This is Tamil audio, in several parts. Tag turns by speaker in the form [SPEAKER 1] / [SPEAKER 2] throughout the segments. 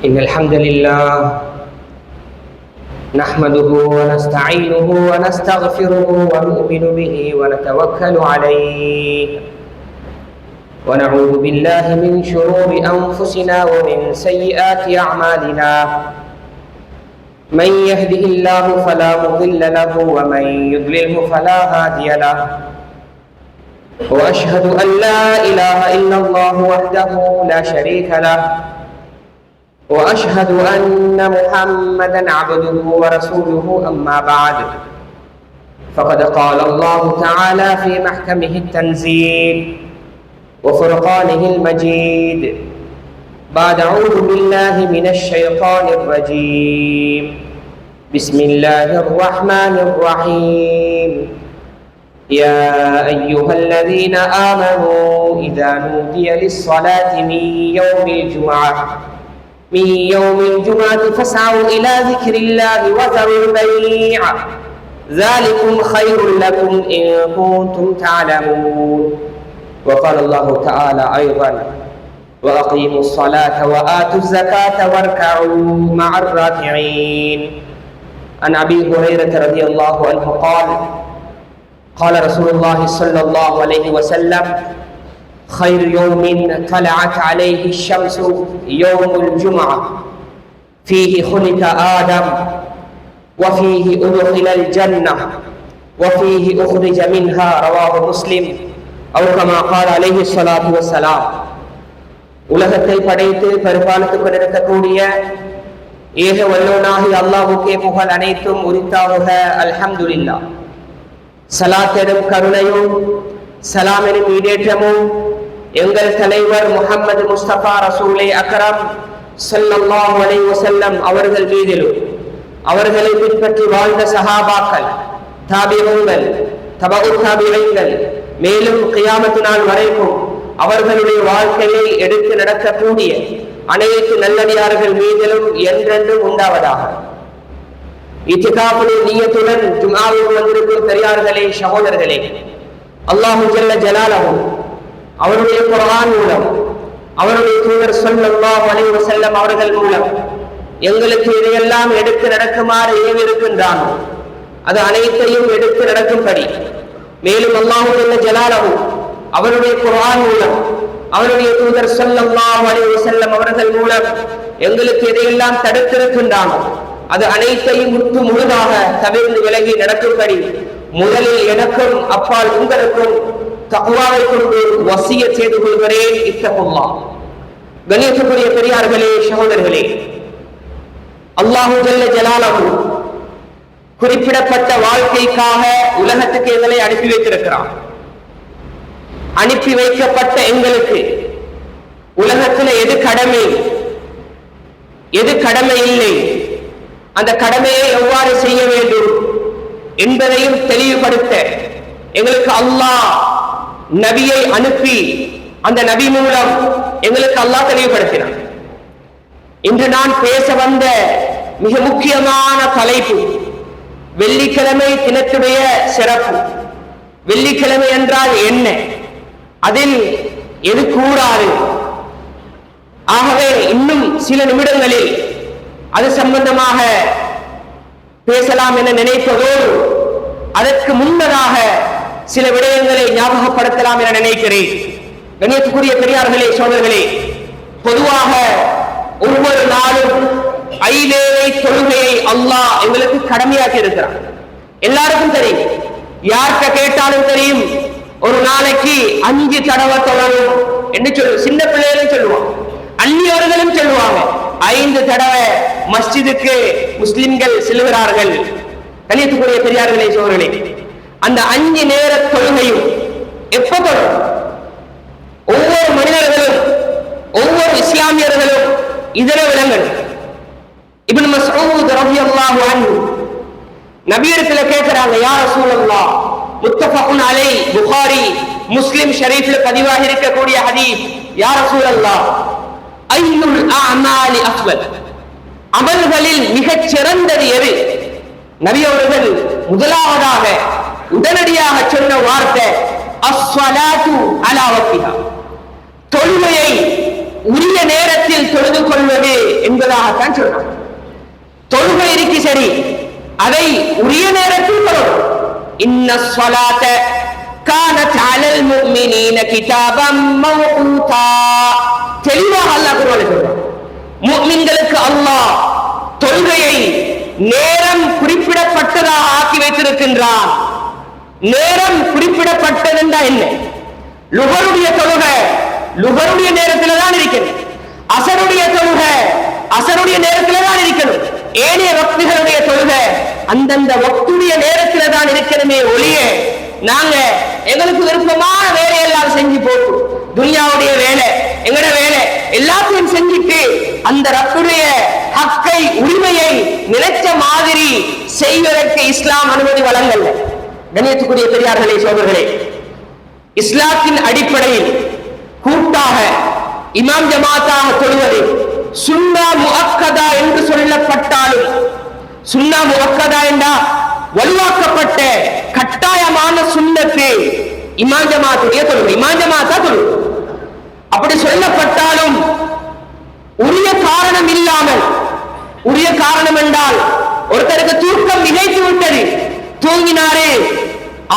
[SPEAKER 1] إن الحمد لله نحمده ونستعينه ونستغفره ونؤمن به ونتوكل عليه ونعوذ بالله من شرور أنفسنا ومن سيئات أعمالنا من يهده الله فلا مضل له ومن يضلله فلا هادي له وأشهد أن لا إله إلا الله وحده لا شريك له وأشهد أن محمدًا عبده ورسوله أما بعد فقد قال الله تعالى في محكمه التنزيل وفرقانه المجيد بعد أعوذ بالله من الشيطان الرجيم بسم الله الرحمن الرحيم يا أيها الذين آمنوا إذا نودي للصلاة من يوم الجمعة فاسعوا إلى ذكر الله وذروا البيع ذلكم خير لكم إن كنتم تعلمون وقال الله تعالى أيضا وأقيموا الصلاة وآتوا الزكاة واركعوا مع الراكعين عن أبي هريرة رضي الله عنه قال رسول الله صلى الله عليه وسلم خير يوم طلعت عليه الشمس يوم الجمعة فيه خلق آدم وفيه أدخل الجنة وفيه أخرج منها رواه مسلم أو كما قال عليه الصلاة والسلام. உலகத்தை படைத்து பரிபாலித்துக் கொண்டிருக்கக்கூடிய ஏக வல்லோனாகி அல்லாஹ்வுக்கே புகழ் அனைத்தும் உரித்தாகுக. அல்ஹம்துலில்லாஹ். ஸலாத் எனும் கருணையும் சலாம் எனும் ஈடேற்றமும் எங்கள் தலைவர் முஹம்மது முஸ்தபா ரசூலே அக்ரம் ஸல்லல்லாஹு அலைஹி வஸல்லம் அவர்கள் மீதிலும் அவர்களை பின்பற்றி வாழ்ந்த சஹாபாக்கள், தாபிஈன்கள், தபஉ தாபிஈன்கள், மேலும் கியாமத் நாள் வரைக்கும் அவர்களுடைய வாழ்க்கையை எடுத்து நடக்கக்கூடிய அனைத்து நல்லடியார்கள் மீதிலும் என்றென்றும் உண்டாவதாக. இத்திகாஃபுடைய நிய்யத்துடன் ஜும்ஆவுக்கு வந்திருக்கும் பெரியார்களே, சகோதரர்களே, அல்லாஹு ஜல்ல ஜலாலஹு அவருடைய குர்ஆன் மூலம் அவருடைய தூதர் ஸல்லல்லாஹு அலைஹி வஸல்லம் அவர்கள் மூலம் எங்களுக்கு இதையெல்லாம் எடுத்து நடக்குமாறு ஏவிருக்கின்றானோ அது அனைத்தையும் எடுத்து நடக்கும்படி, மேலும் அல்லாஹு ஜல்ல ஜலாலஹு அவருடைய குர்ஆன் மூலம் அவருடைய தூதர் ஸல்லல்லாஹு அலைஹி வஸல்லம் அவர்கள் மூலம் எங்களுக்கு எதையெல்லாம் தடுத்திருக்கின்றானோ அது அனைத்தையும் முற்று முழுதாக தவிர்த்து விலகி நடக்கும்படி முதலில் எனக்கும் அப்பால் உங்களுக்கும் தக்வாவை கொண்டு வசியத் செய்து கொள்கிறேன். இத்தகுல்லாஹ். கண்ணியத்துக்குரிய பெரியார்களே, சகோதரர்களே, அல்லாஹு ஜல்ல ஜலாலஹு குறிப்பிடப்பட்ட வாழ்க்கைக்காக உலகத்துக்கு எங்களை அனுப்பி வைத்திருக்கிறான். அனுப்பி வைக்கப்பட்ட எங்களுக்கு உலகத்தில் எது கடமை எது கடமை இல்லை, அந்த கடமையை எவ்வாறு செய்ய வேண்டும் என்பதையும் தெளிவுபடுத்த எங்களுக்கு அல்லாஹ் நபியை அனுப்பி அந்த நபி மூலம் எங்களுக்கு அல்லாஹ் தெளிவுபடுத்தினான். இன்று நான் பேச வந்த மிக முக்கியமான தலைப்பு வெள்ளிக்கிழமை தினத்துடைய சிறப்பு. வெள்ளிக்கிழமை என்றால் என்ன, அதில் எது கூடாது. ஆகவே இன்னும் சில நிமிடங்களில் அது சம்பந்தமாக பேசலாம் என நினைப்பதோடு அதற்கு முன்னதாக சில விடயங்களை ஞாபகப்படுத்தலாம் என நினைக்கிறேன். கண்ணியத்துக்குரிய பெரியார்களே, சோதர்களே, பொதுவாக ஒவ்வொரு நாளும் ஐவேளை தொழுகையை அல்லாஹ் எங்களுக்கு கடமையாக்கி இருக்கிறான். எல்லாருக்கும் தெரியும், யார்கிட்ட கேட்டாலும் தெரியும். ஒரு நாளைக்கு 5 தடவை தொழணும் என்று சின்ன பிள்ளைகளும் சொல்லுவாங்க, அந்நியவர்களும் சொல்லுவாங்க. 5 தடவை மஸ்ஜிதுக்கு முஸ்லிம்கள் செல்கிறார்கள். கண்ணியத்துக்குரிய பெரியார்களே, சோதர்களே, அந்த 5 நேர தொழுகையும் எப்ப தொழும்? ஒவ்வொரு மனிதர்களும் ஒவ்வொரு இஸ்லாமியர்களும் இதர விலங்கள். இப்னு மஸ்ஊத் ரலியல்லாஹு அன்ஹு நபியிடத்துல கேட்கிறாங்க, யா ரசூலல்லாஹ், முத்தஃபகுன் அலை, புகாரி முஸ்லிம் ஷரீஃப்ல பதிவாகி இருக்கக்கூடிய ஹதீஸ், யா ரசூலல்லாஹ், ஐயுல் அஅமாலி அஃபல், அமல்களில் மிகச் சிறந்தது எது? நபி அவர்கள் முதலாவதாக உடனடியாக சொன்ன வார்த்தை அஸ்ஸலாத்து அலா வக்திஹா, தொழுகையை உரிய நேரத்தில் தொழுது கொள்வது என்பதாகத்தான் சொல்றாங்க. தொழுகை இருக்கு சரி, அதை உரிய நேரத்தில் தொழும். இன்ன ஸலாத கானத் அலல் முஃமினீன கிதாபம் மவ்கூதா. தெளிவாக அல்லாஹ் குர்ஆனில் சொல்றான், முஃமின்களுக்கு அல்லாஹ் தொழுகையை நேரம் குறிப்பிடப்பட்டதாக ஆக்கி வைத்திருக்கின்றான். நேரம் குறிப்பிடப்பட்டதுண்டா என்ன? லுஹருடைய தொழுகை லுஹருடைய நேரத்தில் தான் இருக்கிறது. அசருடைய தொழுகை அசருடைய நேரத்தில் தான் இருக்கணும். ஏனைய வக்துகளுடைய தொழுகை அந்தந்த வக்துடைய நேரத்தில் தான் இருக்கணுமே ஒழிய நாங்க எங்களுக்கு விருப்பமான வேலையெல்லாம் செஞ்சு போட்டு துனியாவுடைய வேலை எங்கட வேலை எல்லாத்தையும் செஞ்சுட்டு அந்த ரப்புடைய ஹக்கை உரிமையை நினைச்ச மாதிரி செய்வதற்கு இஸ்லாம் அனுமதி வழங்கல்ல. கண்ணியத்துக்குரிய பெரியார்களே சோதர்களே, இஸ்லாத்தின் அடிப்படையில் கூட்டாக இமாம் ஜமாத்தாக தொழுவது சுன்னா முஅக்கதா என்று சொல்லப்பட்டாலும், சுன்னா முஅக்கதா என்றா வலுவாக்கப்பட்ட கட்டாயமான சுன்னத்து இமாம் ஜமாத்துடைய தொழுகை, இமாம் ஜமாத்தா தொழுகை. அப்படி சொல்லப்பட்டாலும் உரிய காரணம் இல்லாமல், உரிய காரணம் என்றால் ஒருத்தருக்கு தூக்கம் மிகைத்து விட்டது, தூங்கினாரே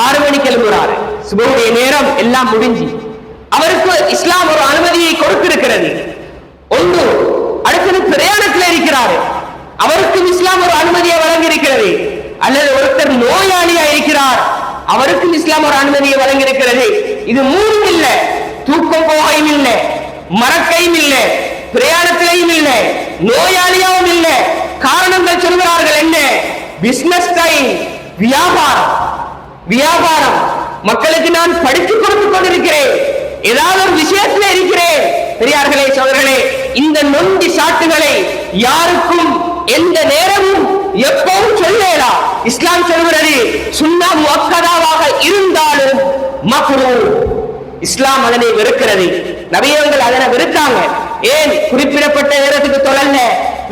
[SPEAKER 1] 6 மணிக்கு எழும்புறாரு, சுபஹுடைய நேரம் எல்லாம் முடிஞ்சு, அவருக்கு இஸ்லாம் ஒரு அனுமதியை கொடுத்திருக்கிறது. ஒன்று, அடுத்தது பிரயாணத்தில் இருக்கிறாரு, அவருக்கும் இஸ்லாம் ஒரு அனுமதியை வழங்கி இருக்கிறது. அல்லது ஒருத்தர் நோயாளியா இருக்கிறார், அவருக்கும் இஸ்லாம் ஒரு அனுமதியை வழங்கி இருக்கிறது. இது மூணும் இல்ல, தூக்கம் போகையும் இல்லை, மறக்கையும் இல்லை, பிரயாணத்திலையும் இல்லை, நோயாளியாவும் இல்லை. காரணங்கள் சொல்கிறார்கள் என்ன? பிசினஸ் டைம், வியாபாரம், வியாபாரம், மக்களுக்கு நான் படித்துக் கொடுத்துக் கொண்டிருக்கிறேன், ஏதாவது ஒரு விஷயத்துல இருக்கிறேன். பெரியார்களே சோதர்களே, இந்த நொண்டி சாட்டுகளை யாருக்கும் எந்த நேரமும் எப்பவும் சொல்லலாம். இஸ்லாம் சொல்கிறது சுன்னா முஅக்கதாவாக இருந்தாலும் மக்ரூஹ். இஸ்லாம் அதனை வெறுக்கிறது, நபியவர்கள் அதனை வெறுத்தாங்க. ஏன்? குறிப்பிடப்பட்ட நேரத்துக்கு தொழல்ல.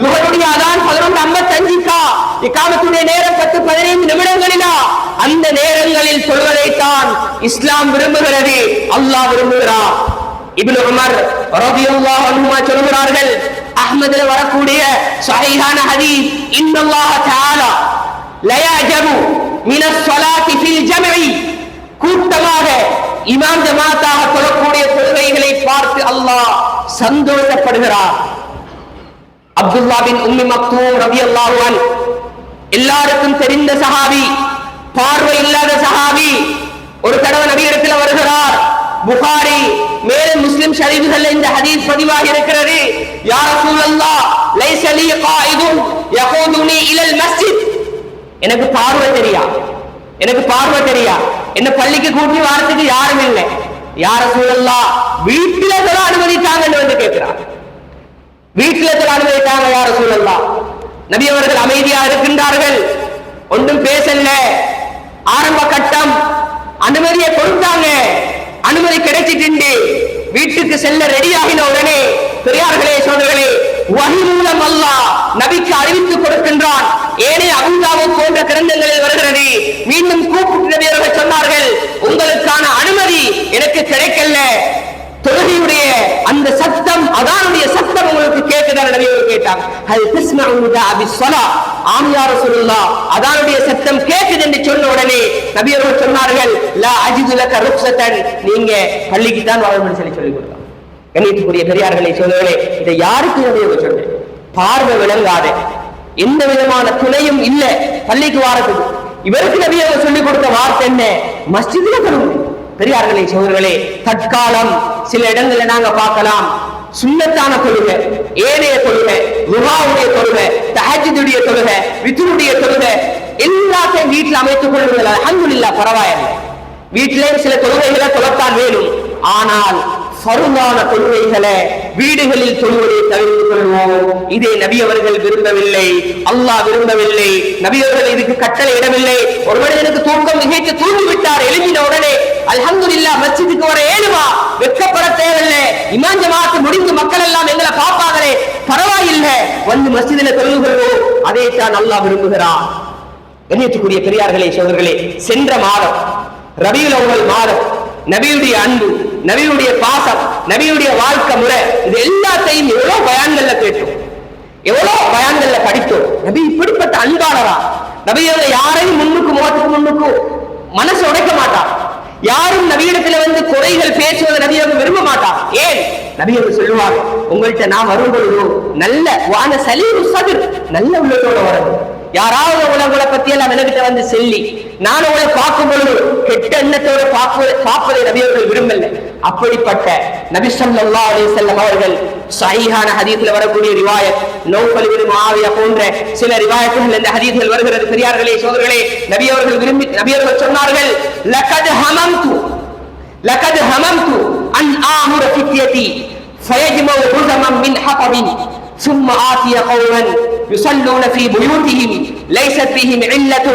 [SPEAKER 1] லுஹருடைய அதான் 11:55, இகாமத்துடைய நேரம் 10-15 நிமிடங்களிலா, அந்த நேரங்களில் சொல்வதைத்தான் இஸ்லாம் விரும்புகிறது, அல்லாஹ் விரும்புகிறார். இப்னு உமர் ரலியல்லாஹு அன்ஹு சொல்கிறார்கள், அஹ்மதுல வரக்கூடிய ஸஹீஹான ஹதீஸ், இன்னல்லாஹ தஆலா லா யஅஜபு மினஸ் ஸலாத்தி ஃபில் ஜம்இ. கூட்டமாக இமாம் ஜமாத்தாக தொழக்கூடிய தொழுகைகளை பார்த்து அல்லாஹ் சந்தோஷப்படுகிறார். அப்துல்லாஹ் பின் உம்மி மக்தூம் ரலியல்லாஹு அன்ஹு, எல்லாருக்கும் தெரிந்த சஹாபி, பார்வை இல்லாத சஹாபி, ஒரு தடவை நபியிடத்தில் வருகிறார். புகாரி மேலும் முஸ்லிம் ஷரீஃப்கள் இந்த ஹதீஸ் பதிவாக இருக்கிறது. யா ரசூலல்லாஹ், லைஸ லீ காயிதுன் யகூதுனி இலல் மஸ்ஜித். எனக்கு பார்வை தெரியா, எனக்கு பார்வை தெரியா, என்ன பள்ளிக்கு கூட்டி வாரத்துக்கு யாரும் இல்லை. யா ரசூலல்லாஹ், வீட்டில தொழ அனுமதித்தாங்கன்னு வந்து கேட்கிறார். வீட்டில தொழ அனுமதித்தாங்க யா ரசூலல்லாஹ். நபி அவர்கள் அமைதியா இருக்கின்றார்கள், ஒன்றும் பேசல. ஆரம்ப கட்டம் அனுமதியை கொடுத்தாங்க, அனுமதி கிடைச்சிட்டு வீட்டுக்கு செல்ல ரெடி ஆகின உடனே பெரியார்களே சோதர்களே, வஹி மூலம் அல்லாஹ் நபிக்கு அறிவித்துக் கொடுக்கின்றான். ஏனைய அபூதாவூத் போன்ற கிரந்தங்களில் வருகிறது. மீண்டும் கூப்பிட்டு நபி அவர்கள் சொன்னார்கள், உங்களுக்கான அனுமதி எனக்கு கிடைக்கல. தொழுகையுடைய அந்த சத்தம், அதானுடைய சத்தம் உங்களுக்கு கேட்குதான்னு நபி அவர்கள் கேட்டாங்க. ஹல் தஸ்மஉ பிஸ்ஸலா, ஆம் யா ரசூலுல்லாஹ், அதானுடைய சத்தம் கேட்குது என்று சொன்ன உடனே நபி அவர்கள் சொன்னார்கள், லா அஜிது லக ருக்ஸதன், நீங்க பள்ளிக்கு தான் வரணும்னு சொல்லி கொடுத்தாங்க. கண்ணியத்துக்குரிய பெரியார்களே சோதர்களே, இதை யாருக்கு நபி அவர்கள் சொன்னேன்? பார்வை விளங்காத, எந்த விதமான துணையும் இல்ல பள்ளிக்கு வாரத்துக்கு, இவருக்கு நபி அவர்கள் சொல்லிக் கொடுத்த வார்த்தை என்ன? மஸ்ஜிதுல தொழுங்க. பெரியார்களே சோதர்களே, தற்காலம் சில இடங்களை நாங்க பார்க்கலாம், சுன்னத்தான தொழுகை, ஏனைய தொழுகை, லுஹாவுடைய தொழுகை, தஹஜ்ஜுடைய தொழுகை, வித்ருடைய தொழுகை எல்லாத்தையும் வீட்டில் அமைத்துக் கொள்ளுங்கள். அல்ஹம்துலில்லாஹ், பரவாயில்லை. வீட்டிலே சில தொழுகைகளை தொழத்தான் வேணும், ஆனால் ஃபர்தான தொழுகைகளை வீடுகளில் தொழுவதை தவிர்த்து கொள்வோம். இதை நபி அவர்கள் விரும்பவில்லை, அல்லாஹ் விரும்பவில்லை, நபி அவர்கள் இதுக்கு கட்டளை இடவில்லை. ஒரு மனிதனுக்கு தூக்கம் மிகைத்து தூங்கி விட்டார், எழுப்பின உடனே அல்ஹம்துலில்லாஹ் மஸ்ஜிதுக்கு வர ஏழுமா, வெட்கப்பட தேவையில்லை, இமாம் ஜமாத் முடிந்து மக்கள் எல்லாம் எங்களை பார்ப்பாங்களே, பரவாயில்லை, வந்து மஸ்ஜிதில் தொழுது கொள்வோம். அதைத்தான் அல்லாஹ் விரும்புகிறார். கண்ணியத்துக்குரிய பெரியார்களே சோதர்களே, சென்ற மாதம் ரபியுல் அவ்வல் மாதம் நபியுடைய அன்பு நபியுடைய பாசம், நபியுடைய வாழ்க்கை முறை, இது எல்லாத்தையும் எவ்வளவு பயான்கள்ல கேட்டோம், எவ்வளவு பயான்கள்ல படித்தோம். நபி இப்படிப்பட்ட அன்பாளரா? நபியோட யாரையும் முகத்துக்கு முன்னுக்கு மனசு உடைக்க மாட்டார். யாரும் நபியிடத்துல வந்து குறைகள் பேசுவதை நபியோட விரும்ப மாட்டார். ஏன்? நபியோட சொல்லுவார், உங்கள்கிட்ட நான் வரும் பொழுது நல்ல வான சலீரு சதுர், நல்ல உள்ளத்தோட வரணும். யாராவது உலகளை பத்தி எல்லாம் எனக்கிட்ட வந்து சொல்லி நான் உங்களை பார்க்கும் பொழுது கெட்ட எண்ணத்தோட பார்ப்பதை நபியவர்கள் விரும்பல. அப்படிப்பட்ட நபி ஸல்லல்லாஹு அலைஹி வஸல்லம் அவர்கள் சஹீஹான ஹதீஸ்ல வரக்கூடிய ரிவாயத், நௌஃபல் இப்னு முஆவியா போன்ற சில ரிவாயத்துகள் இந்த ஹதீஸ்கள் வருகிறது. பெரியார்களே, சோதரர்களே, நபியவர்கள் சொன்னார்கள், லகத் ஹமம்து அன் ஆமுர ஃபித்யதி ஃபயஜ்மஉ ஹுஸமன் மின் ஹதபின் ثم آتي قوما يصلون في بيوتهم ليست فيهم علة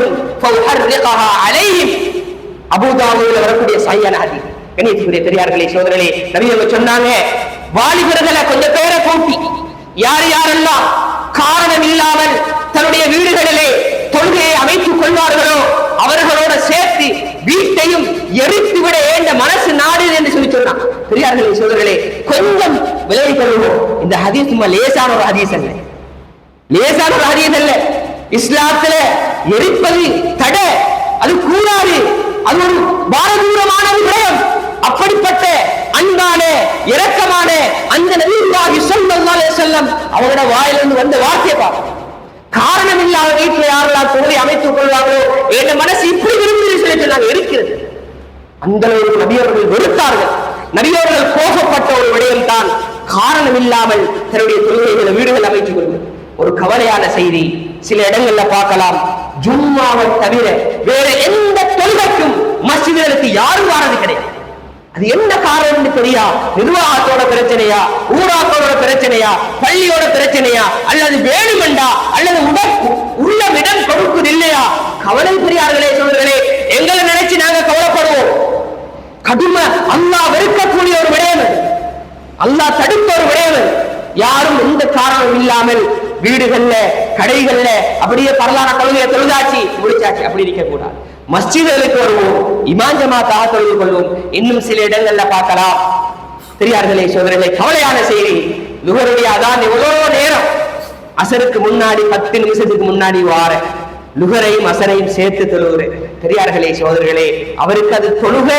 [SPEAKER 1] فأحرقها عليهم. அபூ தாவூதுல வரக்கூடிய சஹீஹான ஹதீஸ். கண்ணியத்துக்குரிய பெரியார்களே, சோதரர்களே, நபியவர்கள் சொன்னாங்க, வாலிபர்களை கொஞ்சம் பேரை கூட்டி யாரெல்லாம் காரணம் இல்லாமல் தன்னுடைய வீடுகளிலே தொழுகையை அமைத்துக் கொள்வார்களோ அவர்களோட சேர்த்து வீட்டையும் எரித்து விட ஏண்ட மனசு நாடு என்று சொல்லி சொன்னான். பெரியார்களே, சோதரர்களே, கொஞ்சம் விலகிக் கொள்வோம். இந்த ஹதீஸ் சும்மா லேசான ஒரு ஹதீஸ் அல்ல, லேசான ஒரு ஹதீஸ் அல்ல. இஸ்லாத்துல எரிப்பது தடை, அது கூடாது, அது ஒரு பாரதூரமான விடயம். அப்படிப்பட்ட அன்பான இரக்கமான அந்த நபியுல்லாஹி ஸல்லல்லாஹு அலைஹி வஸல்லம் அவரோட வாயிலிருந்து வந்த வார்த்தையை பார்ப்போம். காரணம் இல்லாத வீட்டில் யாரெல்லாம் தொழிலை அமைத்துக் கொள்வார்களோ என் மனசு இப்படி விரும்பி சொல்லி சொன்னாங்க, இருக்கிறது. அந்த அளவுக்கு நபியவர்கள் வெறுத்தார்கள். நபியவர்கள் கோபப்பட்ட ஒரு விடயம் தான் காரணம் இல்லாமல் தன்னுடைய தொழுகைகளை வீடுகள் அமைத்துக் கொள்வது. ஒரு கவலையான செய்தி சில இடங்கள்ல பார்க்கலாம். ஜும்மாவை தவிர வேற எந்த தொழுகைக்கும் மஸ்ஜிதுகளுக்கு யாரும் வாரது கிடையாது. அது என்ன காரணம் தெரியா? நிர்வாகத்தோட பிரச்சனையா, ஊராக்கோட பிரச்சனையா, பள்ளியோட பிரச்சனையா, அல்லது வேணுமெண்டா, அல்லது உள்ளமிடம் கொடுக்குது இல்லையா? கவலை பெரியார்களே, சோதரர்களே, எங்களை நினைச்சு நாங்க கவலைப்படுவோம். கடுமை அல்லாஹ் வெறுக்கக்கூடிய ஒரு விடயம், அல்லாஹ் தடுத்த ஒரு விடயம். யாரும் எந்த காரணம் இல்லாமல் வீடுகள்ல கடைகள்ல அப்படியே பரலான தொழுகையை தொழுதாச்சு முடிச்சாச்சு அப்படி இருக்க கூடாது. மஸ்ஜிதுகளுக்கு வருவோம், இமாம் ஜமாத்தாக தொழுது கொள்வோம். இன்னும் சில இடங்கள்ல பார்க்கலாம். பெரியார்களே, சோதரர்களே, கவலையான செய்தி. லுஹருடைய அதான் எவ்வளவு நேரம், அசருக்கு முன்னாடி 10 நிமிஷத்துக்கு முன்னாடி வார லுஹரையும் அசரையும் சேர்த்து தொழுகிறேன். பெரியார்களே, சோதரர்களே, அவருக்கு அது தொழுக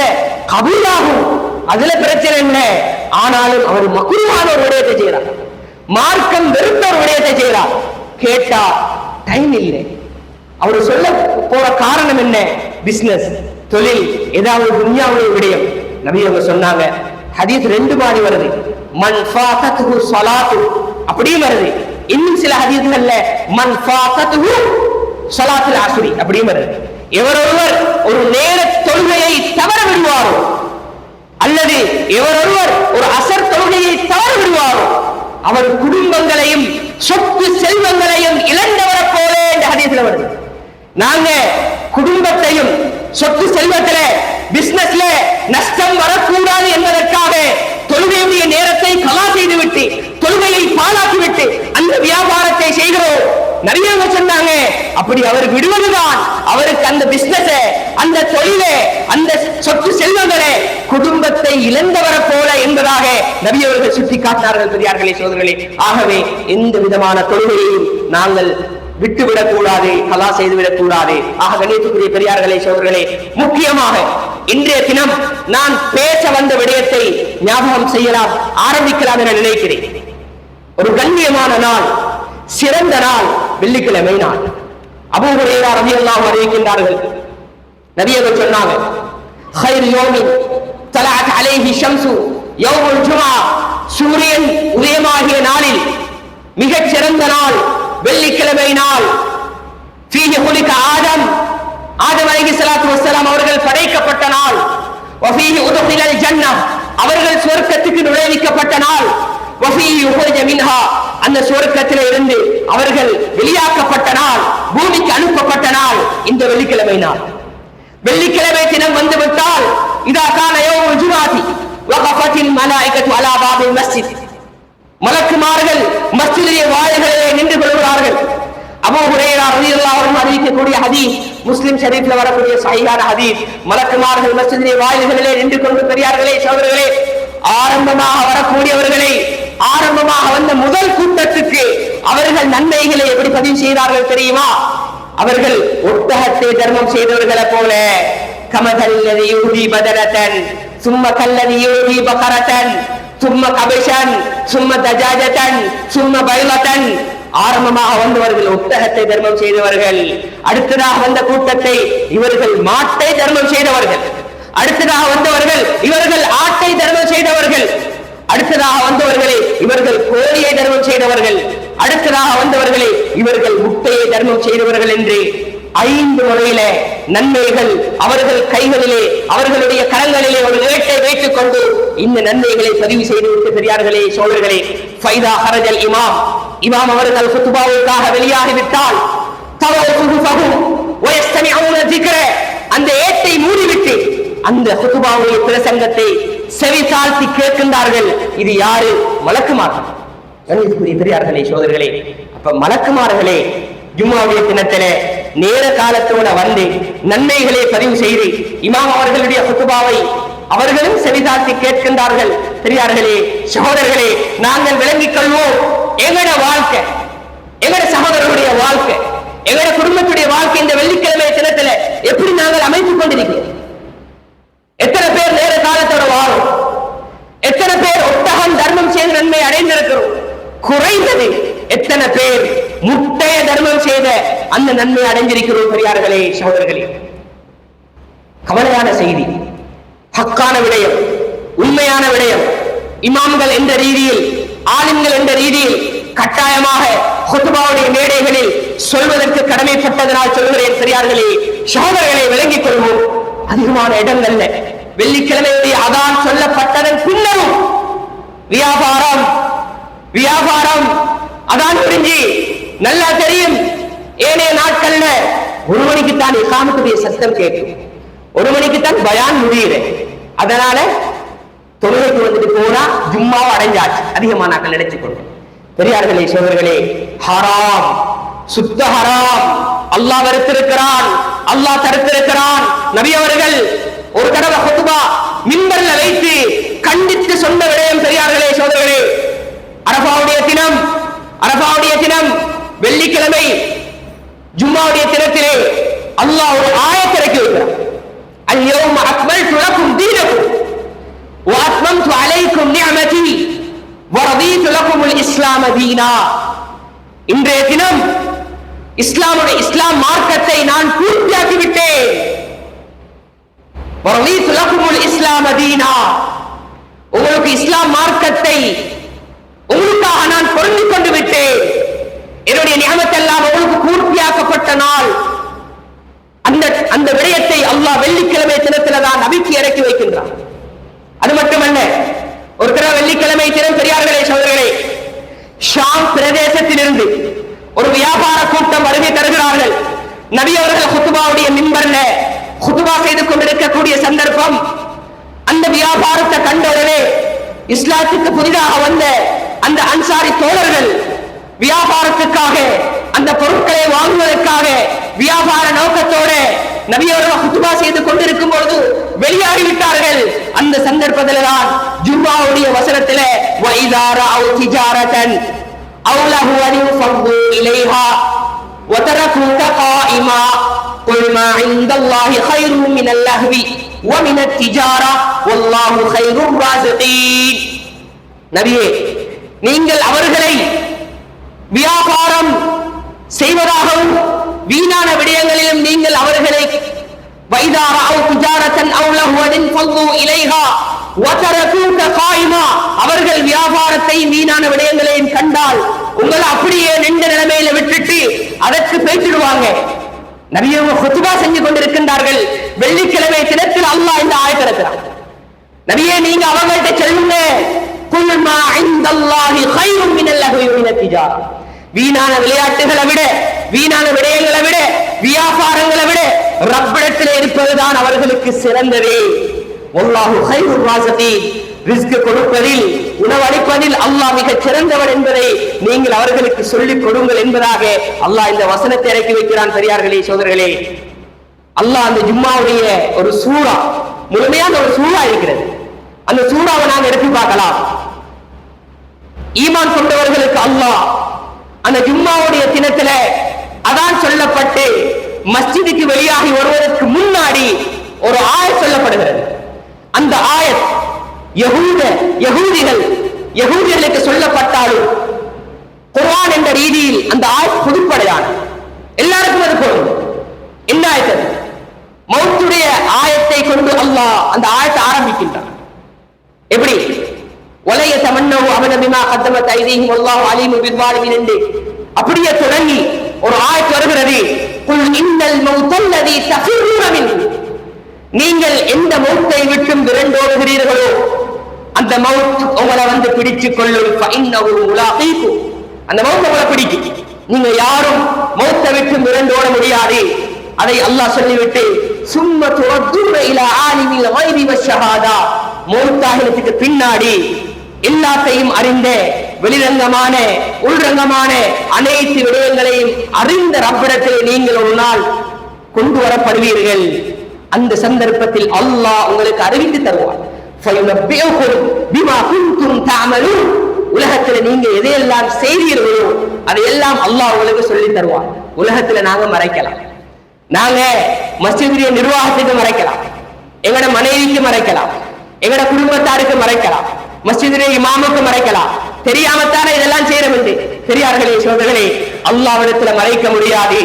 [SPEAKER 1] கபூலாகும், அதுல பிரச்சனை இல்லை. ஆனாலும் அவர் மக்ரூஹான ஒரு விடயத்தை செய்யறார், மார்க்கம் வெறுத்த ஒரு விடயத்தை செய்யறார். கேட்டா டைம் இல்லை. அவர் சொல்ல போற காரணம் என்ன? பிசினஸ், தொழில், ஏதாவது துன்யாவுடைய விடயம். நபி அவங்க சொன்னாங்க, ஹதீஸ் 2 மாதிரி வருது, மன் ஃபாதத்துஹு ஸலாத்து அப்படியே வருது. இன்னும் சில ஹதீஸ்கள்ல மன் ஃபாதத்துஹு ஸலாத்துல் அஸ்ரி அப்படியே வருது. எவரொருவர் ஒரு நேர தொழுகையை தவற விடுவாரோ, அல்லது எவரொருவர் ஒரு அசர் தொழுகையை தவற விடுவாரோ, அவர் குடும்பங்களையும் சொத்து செல்வங்களையும் இழந்தவரை போல இந்த ஹதீஸ்ல வருது. நாங்க குடும்பத்தையும் சொத்து செல்வத்தில பிசினஸ்ல நஷ்டம் வரக்கூடாது என்பதற்காக தொழுகையுடைய நேரத்தை கலா செய்துவிட்டு தொழுகையை பாழாக்கிவிட்டு அந்த வியாபாரத்தை செய்கிறோம். நிறைய சொன்னாங்க, அப்படி அவர் விடுவதுதான் அவருக்கு அந்த பிசினஸ், அந்த தொழிலை, அந்த சொத்து செல்வங்களை, குடும்பத்தை இழந்தவரை போல என்பதாக நபி அவர்கள் சுட்டி காட்டினார்கள். பெரியார்களே, சோதரர்களே, ஆகவே எந்த விதமான தொழுகையையும் நாங்கள் விட்டுவிடக் கூடாது, கலா செய்துவிடக் கூடாது. ஆக கண்ணியத்துக்குரிய பெரியார்களே, சோதரர்களே, முக்கியமாக இன்றைய தினம் நான் பேச வந்த விடயத்தை ஞாபகம் செய்யலாம், ஆரம்பிக்கலாம் என நினைக்கிறேன். ஒரு கண்ணியமான நாள், சிறந்த நாள், வெள்ளிக்கிழமை நாள். அபூ ஹுரைரா ரலியல்லாஹு அன்ஹு அறிவிக்கின்றார்கள், நபி அவர்கள் சொன்னாங்க, கைர் யௌமின் தலஅத் அலைஹி ஷம்ஸு யௌமுல் ஜும்ஆ, சூரியன் உதயமாகிய நாளில் மிகச் சிறந்த நாள் வெள்ளிக்கிழமை நாள். ஃபீஹி குலிக ஆதம், ஆதம் அலைஹிஸ்ஸலாத்து வஸ்ஸலாம் அவர்கள் படைக்கப்பட்ட நாள். வஃபீஹி உதுகிலல் ஜன்னஹ், அவர்கள் சுவர்க்கத்துக்கு நுழைவிக்கப்பட்ட நாள். வஃபீஹி உஹ்ரிஜ மின்ஹா, அந்த சுவர்க்கத்திலே இருந்து அவர்கள் வெளியாக்கப்பட்ட நாள், பூமிக்கு அனுப்பப்பட்ட நாள் இந்த வெள்ளிக்கிழமை நாள். வெள்ளிக்கிழமை தினம் வந்துவிட்டால் இதா கான யௌமுல் ஜும்ஆத்தி வகஃபத்தில் மலாயிகத்து அலா பாபில் மஸ்ஜித், மலக்குமார்கள் மஸ்ஜிதிலே வாயில்களிலே நின்று கொள்கிறார்கள். அபூ ஹுரைரா ரலியல்லாஹு அன்ஹு அறிவிக்கக்கூடிய ஹதீஸ், முஸ்லிம் ஷரீஃப்ல வரக்கூடிய சஹீஹான ஹதீஸ். மலக்குமார்கள் மஸ்ஜிதிலே வாயில்களிலே நின்று கொண்டு பெரியார்களே சகோதரர்களே, ஆரம்பமாக வரக்கூடியவர்களை, ஆரம்பமாக வந்த முதல் கூட்டத்துக்கு அவர்கள் நன்மைகளை எப்படி பதிவு செய்தார்கள் தெரியுமா? அவர்கள் ஒட்டகத்தை தர்மம் செய்தவர்களை போல, கமதல்லதி யூதி பதரத்தன் சும்ம கல்லதி யூதி பகரத்தன் சும்ம கபிஷன் சும்ம தஜாஜத்தன் சும்ம பைலத்தன். ஆரம்பமாக வந்தவர்கள் ஒட்டகத்தை தர்மம் செய்தவர்கள். அடுத்ததாக வந்த கூட்டத்தை இவர்கள் மாட்டை தர்மம் செய்தவர்கள். அடுத்ததாக வந்தவர்கள் இவர்கள் ஆட்டை தர்மம் செய்தவர்கள். அடுத்ததாக வந்தவர்களை இவர்கள் கோழியை தர்மம் செய்தவர்கள். அடுத்ததாக வந்தவர்களை இவர்கள் முட்டையை தர்மம் செய்தவர்கள் என்று 5 முறையில நன்மைகள் அவர்கள் கைகளிலே, அவர்களுடைய கரங்களிலே ஒரு ஏட்டை வைத்துக் கொண்டு இந்த நன்மைகளை பதிவு செய்துவிட்டு பெரியார்களே சோழர்களே, ஃபைதா ஹரஜல் இமாம், இமாம் அவர்கள் குத்துபாவுக்காக வெளியாகிவிட்டால் அந்த ஏட்டை மூடிவிட்டு அந்த குத்துபாவுடைய பிரசங்கத்தை செவி தாழ்த்தி கேட்கின்றார்கள். இது யாரு? மலக்குமார்கள். பெரியார்களே சோதர்களே, அப்ப மலக்குமார்களே ஜும்மாவுடைய தினத்திலே நேர காலத்தோட வந்து நன்மைகளை பதிவு செய்து இமாம் அவர்களுடைய குத்துபாவை அவர்களும் செவிதாழ்த்தி கேட்கின்றார்கள். பெரியார்களே சகோதரர்களே, நாங்கள் விளங்கிக் கொள்வோம். எங்கட வாழ்க்கை, எங்கட சகோதரருடைய வாழ்க்கை, எங்கட குடும்பத்துடைய வாழ்க்கை இந்த வெள்ளிக்கிழமை தினத்துல எப்படி நாங்கள் அமைத்துக் கொண்டிருக்கிறோம்? எத்தனை பேர் நேர காலத்தோட வாழும்? எத்தனை பேர் ஒட்டகம் தர்மம் செய்து நன்மை அடைந்திருக்கிறோம்? குறைந்தது எத்தனை பேர் முட்டைய தர்மம் செய்த அந்த நன்மை அடைஞ்சிருக்கிறோம்? பெரியார்களே சகோதரர்களே, கவலையான செய்தி, ஹக்கான விடயம், உண்மையான விடயம். இமாம்கள் என்ற ரீதியில், ஆலிம்கள் என்ற ரீதியில் கட்டாயமாக குத்பாவுடைய மேடைகளில் சொல்வதற்கு கடமைப்பட்டதனால் சொல்கிறேன். பெரியார்களே சகோதரர்களை விளங்கிக் கொள்வோம். அதிகமான இடங்கள்ல வெள்ளிக்கிழமையுடைய அதான் சொல்லப்பட்டதன் பின்னரும் வியாபாரம் அதான் புரிஞ்சு நல்லா தெரியும். ஏனைய நாட்கள்ல 1 மணிக்குத்தான் இகாமத்துடைய சத்தம் கேட்கும், 1 மணிக்குத்தான் பயான் முடியுது. அதனால தொழுகைக்கு வந்துட்டு போனா ஜும்மாவை அடைஞ்சாச்சு அதிகமான நாட்கள் நினைச்சுக்கொண்டு. பெரியார்களே சோதர்களே, ஹராம், சுத்த ஹராம். அல்லாஹ் வெறுத்திருக்கிறான், அல்லாஹ் தடுத்திருக்கிறான். நபி அவர்கள் ஒரு தடவை குத்பா மிம்பர்ல வைத்து கண்டித்து சொன்ன விடயம். பெரியார்களே சோதர்களே, அரபாவுடைய தினம் வெள்ளிக்கிழமை ஜும்மாவுடைய தினத்திலே அல்லாஹ் ஒரு ஆயத்தை இறக்கி வைக்கிறார். அல்-யௌம அக்மல்து லக்கும் தீனக்கும் வ அத்மம்து அலைக்கும் நிஅமதி வ ரதீது லக்குமுல் இஸ்லாம தீனா. இன்றைய தினம் இஸ்லாம் மார்க்கத்தை நான் பூர்த்தியாக்கி விட்டேன். வ ரதீது லக்குமுல் இஸ்லாம தீனா, உங்களுக்கு இஸ்லாம் மார்க்கத்தை உங்களுக்காக நான் பொருந்திக் கொண்டு விட்டேன். என்னுடைய நியமத்தெல்லாம் உங்களுக்கு பூர்த்தியாக்கப்பட்ட நாள். அந்த விடயத்தை அல்லாஹ் வெள்ளிக்கிழமை தினத்தில தான் நபிக்கு இறக்கி வைக்கின்றான். அது மட்டுமல்ல, ஒரு தடவை வெள்ளிக்கிழமை தினம் பெரியார்களே சகோதரர்களே, ஷாம் பிரதேசத்திலிருந்து ஒரு வியாபார கூட்டம் வருகை தருகிறார்கள். நபி அவர்கள் குத்பாவுடைய மிம்பர்ல குத்பா செய்து கொண்டிருக்கக்கூடிய சந்தர்ப்பம். அந்த வியாபாரத்தை கண்டவுடனே இஸ்லாத்துக்கு புதிதாக வந்த அந்த அன்சாரி தோழர்கள் வியாபாரத்துக்காக, அந்த பொருட்களை வாங்குவதற்காக வியாபார நோக்கத்தோட நபி அவர்கள் குத்பா செய்து கொண்டிருக்கும் பொழுது வெளியாகிவிட்டார்கள். அந்த சந்தர்ப்பத்தில் தான் ஜும்மாவுடைய வசனத்தில وَإِذَا رَأَوْا تِجَارَةً أَوْ لَهْوًا انفَضُّوا إِلَيْهَا وَتَرَكُوكَ قَائِمًا قُلْ مَا عِندَ اللَّهِ خَيْرٌ مِنَ اللَّهْوِ وَمِنَ التِّجَارَةِ وَاللَّهُ خَيْرُ الرَّازِقِينَ. நபியே, நீங்கள் அவர்களை வியாபாரம் செய்வதாகவும் வீணான விடயங்களிலும் நீங்கள் அவர்களை وَإِذَا رَأَوْا تِجَارَةً أَوْ لَهْوًا انفَضُّوا إِلَيْهَا وَتَرَكُوكَ قَائِمًا, அவர்கள் வியாபாரத்தை வீணான விடயங்களையும் கண்டால் உங்களை அப்படியே நின்ற நிலைமையில விட்டுட்டு அதற்கு பேசிடுவாங்க. நபியே குத்பா செஞ்சு கொண்டிருக்கின்றார்கள். வெள்ளிக்கிழமை தினத்தில் அல்லாஹ் இந்த ஆயத்தை இறக்குறான். நபியே, நீங்க அவங்கள்ட்ட சொல்லுங்க, குல் மா இந்தல்லாஹி கைரும் மினல் லஹ்வி வ மினத் திஜாரா. வீணான விளையாட்டுகளை விட, வீணான விடயங்களை விட, வியாபாரங்களை விட ரப்பிடத்தில் இருப்பதுதான் அவர்களுக்கு சிறந்தது. வல்லாஹு கைருர் ராஸிகீன். ரிஸ்க் கொடுப்பதில், உணவளிப்பதில் அல்லாஹ் மிகச் சிறந்தவன் என்பதை நீங்கள் அவர்களுக்கு சொல்லிக் கொடுங்கள் என்பதாக அல்லாஹ் இந்த வசனத்தை இறக்கி வைக்கிறான். பெரியார்களே, சோதர்களே, அல்லாஹ் அந்த ஜும்மாவுடைய ஒரு சூரா, முழுமையான ஒரு சூரா இருக்கிறது. அந்த சூறாவை நாம் எடுத்து பார்க்கலாம். ஈமான் கொண்டவர்களுக்கு அல்லாஹ் அந்த ஜும்மாவுடைய தினத்துல அதான் சொல்லப்பட்டு மஸ்ஜிதுக்கு வெளியாகி வருவதற்கு முன்னாடி ஒரு ஆயத் சொல்லப்படுகிறது. அந்த ஆயத் யகூதிகளுக்கு சொல்லப்பட்டாலும் குர்ஆன் என்ற ரீதியில் அந்த ஆயத் பொதுப்படையான எல்லாருக்கும் அது பொருள். என்ன ஆயத்து? மௌத்துடைய ஆயத்தை கொண்டு அல்லாஹ் அந்த ஆயத்தை ஆரம்பிக்கின்றான். எப்படி? வலைய தமன்னஹு அபத பிமா கத்தமத் ஐதீஹிம் வல்லாஹு அலீமும் பிஸ்ஸாலிமீன் என்று அப்படியே தொடங்கி ஒரு ஆயத் வருகிறது. குல் இன்னல் மௌத்தல்லதி தஃபிரூன மின்ஹு, நீங்கள் எந்த மௌத்தை விட்டும் விரண்டோடுகிறீர்களோ அந்த மௌத் உங்களை வந்து பிடிச்சுக் கொள்ளும். ஃபஇன்னஹு முலாகீக்கும், அந்த மௌத் உங்களை பிடிக்கும். நீங்க யாரும் மௌத்தை விட்டு விரண்டோட முடியாது. அதை அல்லாஹ் சொல்லிவிட்டு சும்ம துரத்தூன இலா ஆலிமில் கைபி வஷ்ஷஹாதா, மௌத்தாகினத்துக்கு பின்னாடி எல்லாத்தையும் அறிந்த, வெளிரங்கமான உள்ரங்கமான அனைத்து விடயங்களையும் அறிந்த ரப்பிடத்தில் நீங்கள் ஒரு நாள் கொண்டு வரப்படுவீர்கள். அந்த சந்தர்ப்பத்தில் அல்லாஹ் உங்களுக்கு அறிவித்து தருவார். உலகத்துல நீங்க எதையெல்லாம் செய்தீர்களோ அதையெல்லாம் அல்லாஹ் உங்களுக்கு சொல்லி தருவார். உலகத்துல நாங்க மறைக்கலாம், நாங்க மஸ்ஜிதுடைய நிர்வாகத்துக்கு மறைக்கலாம், எங்கட மனைவிக்கு மறைக்கலாம், எங்கட குடும்பத்தாருக்கு மறைக்கலாம், மஸ்ஜிதுடைய இமாமுக்கு மறைக்கலாம். தெரியாமத்தான இதெல்லாம் செய்யறோம் என்று பெரியார்களே, சோதர்களே, அல்லாஹ்விடத்துல மறைக்க முடியாது.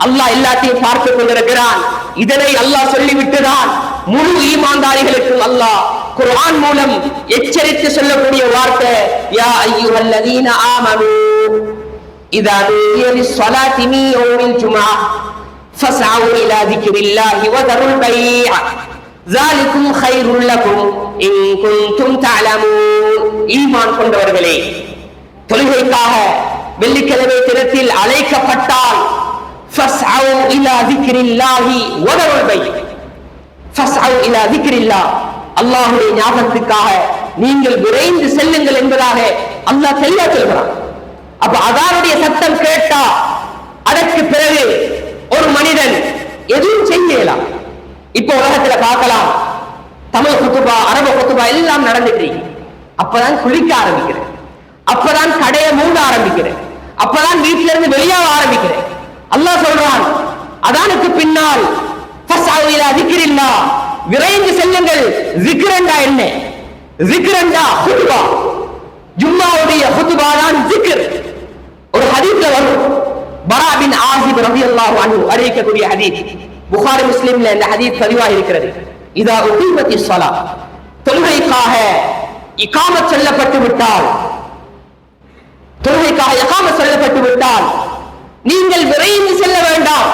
[SPEAKER 1] அல்லாஹ் எல்லாத்தையும் பார்த்து கொண்டிருக்கிறான். இதனை அல்லாஹ் சொல்லிவிட்டுதான் முழு ஈமான்தாரிகளுக்கும் அல்லாஹ் குர்ஆன் மூலம் எச்சரித்து சொல்லக்கூடிய வார்த்தை, யா அய்யுஹல்லதீன ஆமனூ இதா நூதிய லிஸ்ஸலாத்தி மின் யௌமில் ஜும்ஆ ஃபஸ்அவு இலா திக்ரில்லாஹி வ தருல் பைஅ ذَلِكُمْ خَيْرٌ لَكُمْ إِن كُنتُمْ تَعْلَمُونَ. ஈமான் கொண்டவர்களே, தொழுகைக்காக வெள்ளிக்கிழமை தினத்தில் அழைக்கப்பட்டால் ஃபஸ்அவு இலா திக்ரில்லாஹி வ தருல் பைஅ, ஃபஸ்அவு இலா திக்ரில்லாஹ், அல்லாஹ்வுடைய ஞாபகத்துக்காக நீங்கள் விரைந்து செல்லுங்கள் என்பதாக அல்லாஹ் தெளிவாக சொல்கிறான். அப்ப அதானுடைய சத்தம் கேட்டா அதற்கு பிறகு ஒரு மனிதன் எதுவும் செய்யலாம். இப்ப உலகத்துல பார்க்கலாம், தமிழ் குத்துபா, அரபு குத்துபா எல்லாம் நடந்துட்டு. அப்பதான் குளிக்க ஆரம்பிக்கிறேன், அப்பதான் கடையை மூட ஆரம்பிக்கிறேன், அப்பதான் வீட்டில இருந்து வெளியாக ஆரம்பிக்கிறேன். அல்லாஹ் சொல்றான், அதானுக்கு பின்னால் ஃபஸ்அவு இலா திக்ரில்லாஹ், விரைந்து செல்லுங்கள். ஜிக்ரண்டா என்ன? ஜிக்ரண்டா குத்துபா, ஜும்மாவுடைய குத்துபா தான் ஜிக்ர். ஒரு ஹதீஸ்ல வரும், பரா பின் ஆசிப் ரலியல்லாஹு அன்ஹு அறிவிக்கக்கூடிய ஹதீஸ், புகாரி முஸ்லிம்ல இந்த ஹதீஸ் பதிவாக இருக்கிறது. இதா உகீமத்தி ஸலா, தொழுகைக்காக இகாமத் சொல்லப்பட்டு விட்டால், தொழுகைக்காக இகாமத் சொல்லப்பட்டு விட்டால் நீங்கள் விரைந்து செல்ல வேண்டாம்,